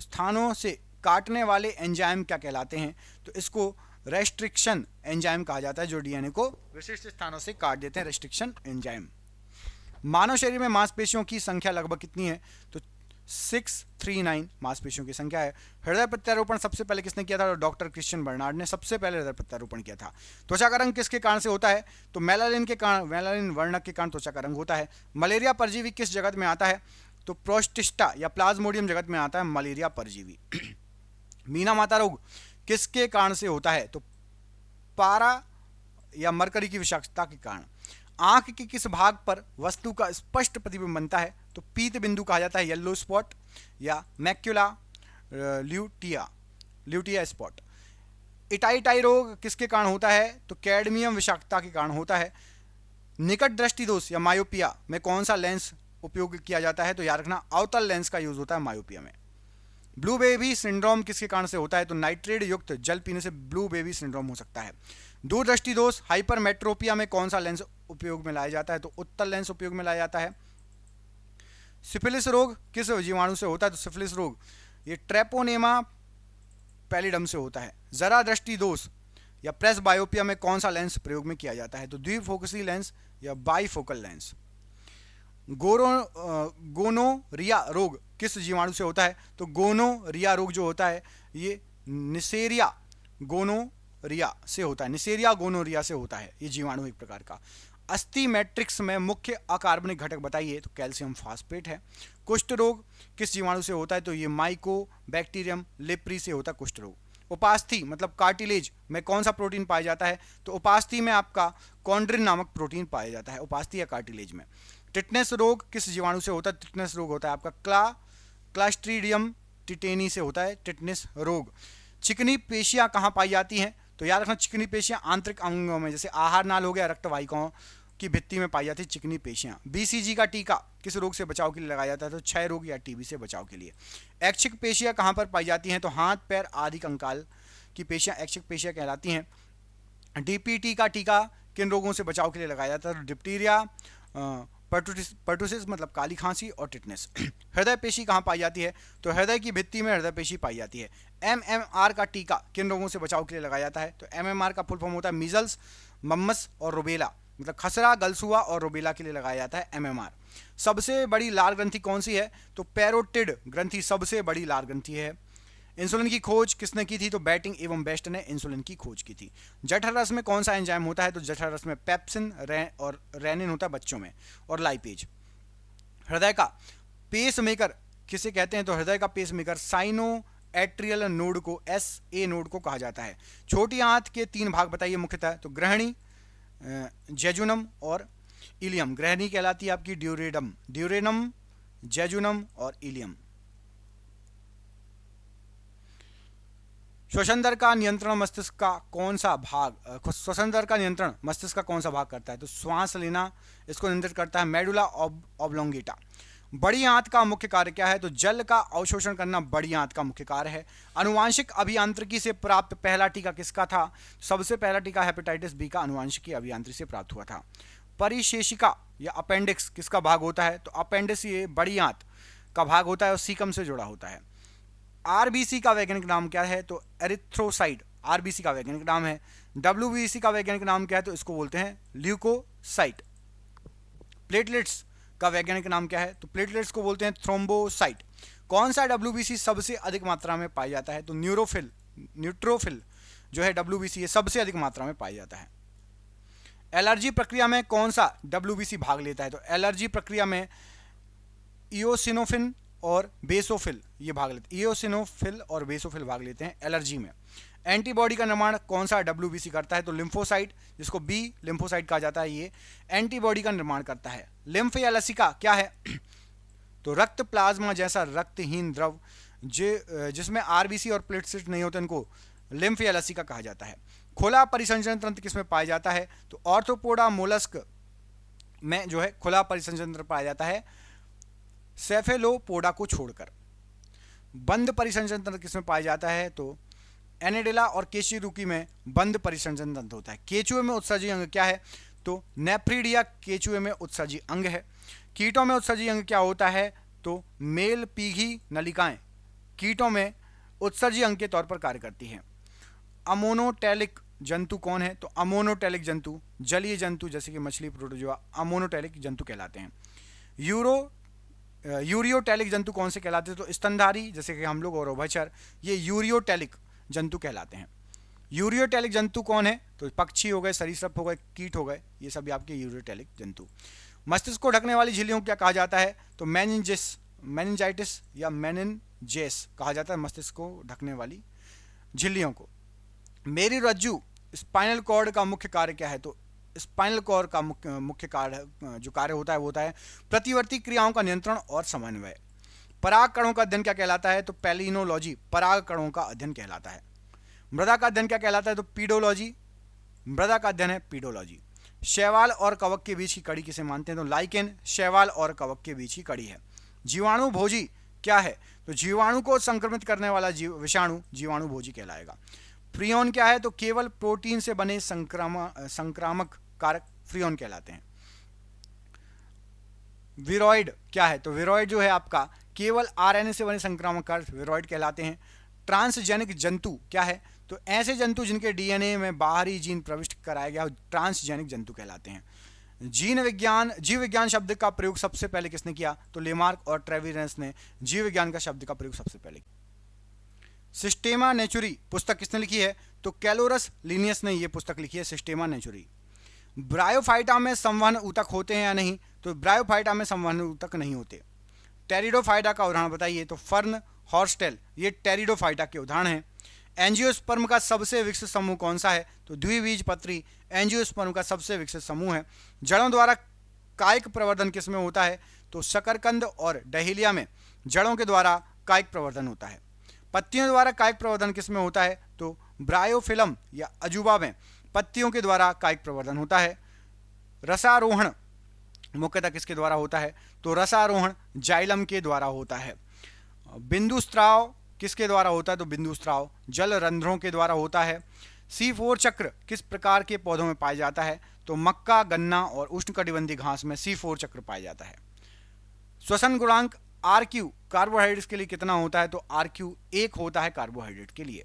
स्थानों से काटने वाले एंजाइम क्या कहलाते हैं? तो इसको रेस्ट्रिक्शन एंजाइम कहा जाता है, जो डीएनए को विशिष्ट स्थानों से काट देते हैं, रेस्ट्रिक्शन एंजाइम। मानव शरीर में मांसपेशियों की संख्या लगभग कितनी है? तो 639 मांसपेशियों की संख्या है। हृदय प्रत्यारोपण सबसे पहले किसने किया था? तो डॉक्टर क्रिश्चियन बर्नार्ड ने सबसे पहले हृदय प्रत्यारोपण किया था। त्वचा का रंग किसके कारण से होता है? तो मेलानिन के कारण, मेलानिन वर्णक के कारण त्वचा का रंग होता है। मलेरिया परजीवी किस जगत में आता है? तो प्रोस्टिस्टा या प्लाज्मोडियम जगत में आता है मलेरिया परजीवी। मीना माता रोग किसके कारण से होता है? तो पारा या मरकरी की विषाक्तता के कारण। आंख के किस भाग पर वस्तु का स्पष्ट प्रतिबिंब बनता है? तो पीत बिंदु कहा जाता है, येलो स्पॉट या मैक्युला ल्यूटिया स्पॉट। इटाई रोग किसके कारण होता है? तो कैडमियम विषाक्तता के कारण होता है। निकट दृष्टि दोष या मायोपिया में कौन सा लेंस उपयोग किया जाता है? तो याद रखना अवतल लेंस का यूज होता है मायोपिया में। ब्लू बेबी सिंड्रोम किसके कारण से होता है? तो नाइट्रेट युक्त जल पीने से ब्लू बेबी सिंड्रोम हो सकता है। दूरदृष्टि दोष हाइपरमेट्रोपिया में कौन सा लेंस उपयोग में लाया जाता है? तो उत्तल लेंस उपयोग में लाया जाता है। सिफिलिस रोग किस जीवाणु से होता है? तो सिफिलिस रोग ये ट्रेपोनेमा पैलिडम से होता है। जरा दृष्टि दोष या प्रेस बायोपिया में कौन सा लेंस प्रयोग में किया जाता है? तो द्विफोकसी लेंस या बाईफोकल लेंस। गोनोरिया रोग किस जीवाणु से होता है? तो गोनोरिया रोग जो होता है ये निसेरिया गोनोरिया से होता है, निसेरिया गोनोरिया से होता है ये जीवाणु एक प्रकार का। अस्थि मैट्रिक्स में मुख्य अकार्बनिक घटक बताइए? तो कैल्शियम फास्फेट है। कुष्ठ रोग किस जीवाणु से होता है? तो ये माइकोबैक्टीरियम लेप्री से होता है कुष्ठ रोग। उपास्थि मतलब कार्टिलेज में कौन सा प्रोटीन पाया जाता है? तो उपास्थि में आपका कॉन्ड्रिन नामक प्रोटीन पाया जाता है उपास्थि या कार्टिलेज में। टिटनेस रोग किस जीवाणु से होता है? टिटनेस रोग होता है आपका क्लास्ट्रीडियम टिटेनी से होता है टिटनेस रोग। चिकनी पेशियां कहाँ पाई जाती हैं? तो याद रखना चिकनी पेशियां आंतरिक अंगों में, जैसे आहार नाल हो गया, रक्त वाहिकाओं की भित्ति में पाई जाती है चिकनी पेशियां। बीसीजी का टीका किस रोग से बचाव के लिए लगाया जाता है? तो क्षय रोग या टीबी से बचाव के लिए। ऐच्छिक पेशियां कहाँ पर पाई जाती हैं? तो हाथ पैर आदि कंकाल की पेशियां ऐच्छिक पेशियां कहलाती हैं। डीपीटी का टीका किन रोगों से बचाव के लिए लगाया जाता है? तो डिप्टीरिया, पर्टुसिस मतलब काली खांसी और टिटनेस। हृदय पेशी कहाँ पाई जाती है? तो हृदय की भित्ति में हृदय पेशी पाई जाती है। एमएमआर का टीका किन रोगों से बचाव के लिए लगाया जाता है? तो एमएमआर का फुल फॉर्म होता है मीजल्स, मम्मस और रुबेला, मतलब खसरा, गलसुआ और रुबेला के लिए लगाया जाता है एमएमआर। सबसे बड़ी लाल ग्रंथि कौन सी है? तो पैरोटिड ग्रंथि सबसे बड़ी लाल ग्रंथि है। इंसुलिन की खोज किसने की थी? तो बैटिंग एवं बेस्ट ने इंसुलिन की खोज की थी। जठर रस में कौन सा एंजाइम होता है? तो जठर रस में पेप्सिन और रेनिन होता है बच्चों में, और लाइपेज। हृदय का पेस मेकर किसे कहते हैं? तो हृदय का pacemaker sinoatrial node को, SA नोड को कहा जाता है। छोटी आंत के 3 भाग बताइए मुख्यतः। तो ग्रहणी, जेजुनम और इलियम। ग्रहणी कहलाती है आपकी ड्यूरेनम, जेजुनम और इलियम। श्वसन दर का नियंत्रण मस्तिष्क का कौन सा भाग, श्वसन दर का नियंत्रण मस्तिष्क का कौन सा भाग करता है? तो श्वास लेना इसको नियंत्रित करता है मेडुला ऑब्लोंगेटा। बड़ी आंत का मुख्य कार्य क्या है? तो जल का अवशोषण करना बड़ी आंत का मुख्य कार्य है। आनुवांशिक अभियांत्रिकी से प्राप्त पहला टीका किसका था? सबसे पहला टीका हेपेटाइटिस बी का आनुवांशिकी अभियांत्रिकी से प्राप्त हुआ था। परिशेषिका या अपेंडिक्स किसका भाग होता है? तो अपेंडिक्स ये बड़ी आंत का भाग होता है और सीकम से जुड़ा होता है। आरबीसी का वैज्ञानिक नाम क्या है? तो एरिथ्रोसाइट आरबीसी का वैज्ञानिक नाम है। डब्ल्यूबीसी का वैज्ञानिक नाम क्या है? तो इसको बोलते हैं ल्यूकोसाइट। प्लेटलेट्स का वैज्ञानिक नाम क्या है? तो प्लेटलेट्स को बोलते हैं थ्रोम्बोसाइट। कौन सा डब्ल्यूबीसी सबसे अधिक मात्रा में पाया जाता है? तो न्यूट्रोफिल जो है डब्ल्यूबीसी ये सबसे अधिक मात्रा में पाया जाता है। एलर्जी प्रक्रिया में कौन सा डब्ल्यूबीसी भाग लेता है? तो एलर्जी प्रक्रिया में इओसिनोफिन और बेसोफिल ये भाग लेते हैं। इओसिनोफिल और बेसोफिल भाग लेते हैं एलर्जी में। एंटीबॉडी का निर्माण कौन सा डब्ल्यूबीसी करता है? तो लिम्फोसाइट, जिसको बी लिम्फोसाइट कहा जाता है, ये एंटीबॉडी का निर्माण करता है। लिम्फ या लसिका क्या है? तो रक्त प्लाज्मा जैसा रक्तहीन द्रव जिसमें आरबीसी और प्लेटलेट्स नहीं होते, इनको लिम्फ या लसिका कहा जाता है। खुला परिसंचरण तंत्र किसमें पाया जाता है? तो ऑर्थोपोडा मोलस्क में जो है खुला परिसंचरण तंत्र पाया जाता है, सेफेलोपोडा को छोड़कर। बंद परिसंचरण तंत्र किसमें पाया जाता है? तो एनेडेला और केचुरुकी में बंद परिसंचरण तंत्र होता है। केचुए में उत्सर्जी अंग क्या है? तो नेफ्रीडिया केचुए में उत्सर्जी अंग है। कीटों में उत्सर्जी अंग क्या होता है? तो मेल पीघी नलिकाएं कीटों में उत्सर्जी अंग के तौर पर कार्य करती हैं। अमोनोटेलिक जंतु कौन है? तो अमोनोटेलिक जंतु जलीय जंतु जैसे कि मछली, प्रोटोजोआ अमोनोटेलिक जंतु कहलाते हैं। यूरियोटेलिक जंतु कौन से कहलाते हैं? तो स्तनधारी जैसे कि हम लोग और उभयचर ये यूरियोटेलिक जंतु कहलाते हैं। यूरियोटेलिक जंतु कौन है? तो पक्षी हो गए, सरीसृप हो गए, कीट हो गए, ये सभी आपके यूरियोटेलिक जंतु। मस्तिष्क को ढकने वाली झिल्लियों को क्या कहा जाता है? तो मेनिंजाइटिस या मेनिनजेस कहा जाता है मस्तिष्क को ढकने वाली झिल्लियों को। मेरी रज्जु स्पाइनल कॉर्ड का मुख्य कार्य क्या है? तो स्पाइनल कॉर्ड का मुख्य कार्य जो कार्य होता है वो होता है प्रतिवर्ती क्रियाओं का नियंत्रण और समन्वय। पराग कणों का अध्ययन क्या कहलाता है? तो पैलिनोलॉजी पराग कणों का अध्ययन कहलाता है। मृदा का अध्ययन क्या कहलाता है? तो पीडोलॉजी मृदा का अध्ययन है पीडोलॉजी। शैवाल और कवक के बीच की कड़ी किसे मानते हैं? तो लाइकेन शैवाल और कवक के बीच की कड़ी है। जीवाणु भोजी क्या है? तो जीवाणु को संक्रमित करने वाला विषाणु जीवाणु भोजी कहलाएगा। फ्रियोन क्या है? तो केवल प्रोटीन से बने संक्रामक कारक फ्रियोन कहलाते हैं। विरोइड क्या है? तो विरोइड जो है आपका केवल आरएनए से बने संक्रामक कारक विरोइड कहलाते हैं। ट्रांसजेनिक जंतु क्या है? तो ऐसे जंतु जिनके डीएनए में बाहरी जीन प्रविष्ट कराया गया ट्रांसजेनिक जंतु कहलाते हैं। जीव विज्ञान शब्द का प्रयोग सबसे पहले किसने किया? तो लेमार्क और ट्रेविरस ने जीव विज्ञान का शब्द का प्रयोग सबसे पहले। सिस्टेमा नेचुरी पुस्तक किसने लिखी है? तो कैलोरस लिनियस ने यह पुस्तक लिखी है सिस्टेमा नेचुरी। ब्रायोफाइटा में संवहन ऊतक होते हैं या नहीं? तो ब्रायोफाइटा में संवहन ऊतक नहीं होते। टेरिडोफाइटा का उदाहरण बताइए? तो फर्न, हॉर्स्टेल ये टेरिडोफाइटा के उदाहरण हैं। एंजियोस्पर्म का सबसे विकसित समूह कौन सा है? तो द्विबीजपत्री एंजियोस्पर्म का सबसे विकसित समूह है। जड़ों द्वारा कायिक प्रवर्धन किसमें होता है? तो शकरकंद और डहेलिया में जड़ों के द्वारा कायिक प्रवर्धन होता है। पत्तियों द्वारा कायिक प्रवर्धन किसमें होता है? तो ब्रायोफिलम या अजूबा में पत्तियों के द्वारा कायिक प्रवर्धन होता है। रसारोहण मुख्यतः किसके द्वारा होता है? तो रसारोहण जाइलम के द्वारा होता है। बिंदुस्त्राव किसके द्वारा होता है? तो बिंदुस्त्राव जल रंध्रों के द्वारा होता है। C4 चक्र किस प्रकार के पौधों में पाया जाता है? तो मक्का, गन्ना और उष्णकटिबंधीय घास में C4 चक्र पाया जाता है। श्वसन गुणांक RQ कार्बोहाइड्रेट्स के लिए कितना होता है? तो RQ 1 होता है कार्बोहाइड्रेट के लिए।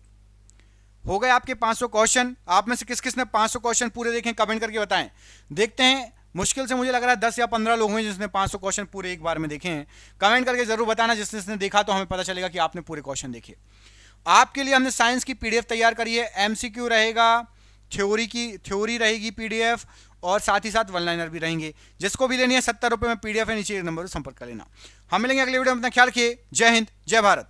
हो गए आपके 500 क्वेश्चन। आप में से किस किस ने 500 क्वेश्चन पूरे देखें कमेंट करके बताएं। देखते हैं, मुश्किल से मुझे लग रहा है 10 या 15 लोग हैं जिसने 500 क्वेश्चन पूरे एक बार में देखे हैं। कमेंट करके जरूर बताना जिसने देखा, तो हमें पता चलेगा कि आपने पूरे क्वेश्चन देखे। आपके लिए हमने साइंस की पीडीएफ तैयार करी है, एमसीक्यू रहेगा, थ्योरी रहेगी पीडीएफ, और साथ ही साथ वन लाइनर भी रहेंगे। जिसको भी लेनी है 70 रुपए में पीडीएफ है, नीचे नंबर पर संपर्क कर लेना। हम मिलेंगे अगले वीडियो में, अपना ख्याल रखिए। जय हिंद, जय भारत।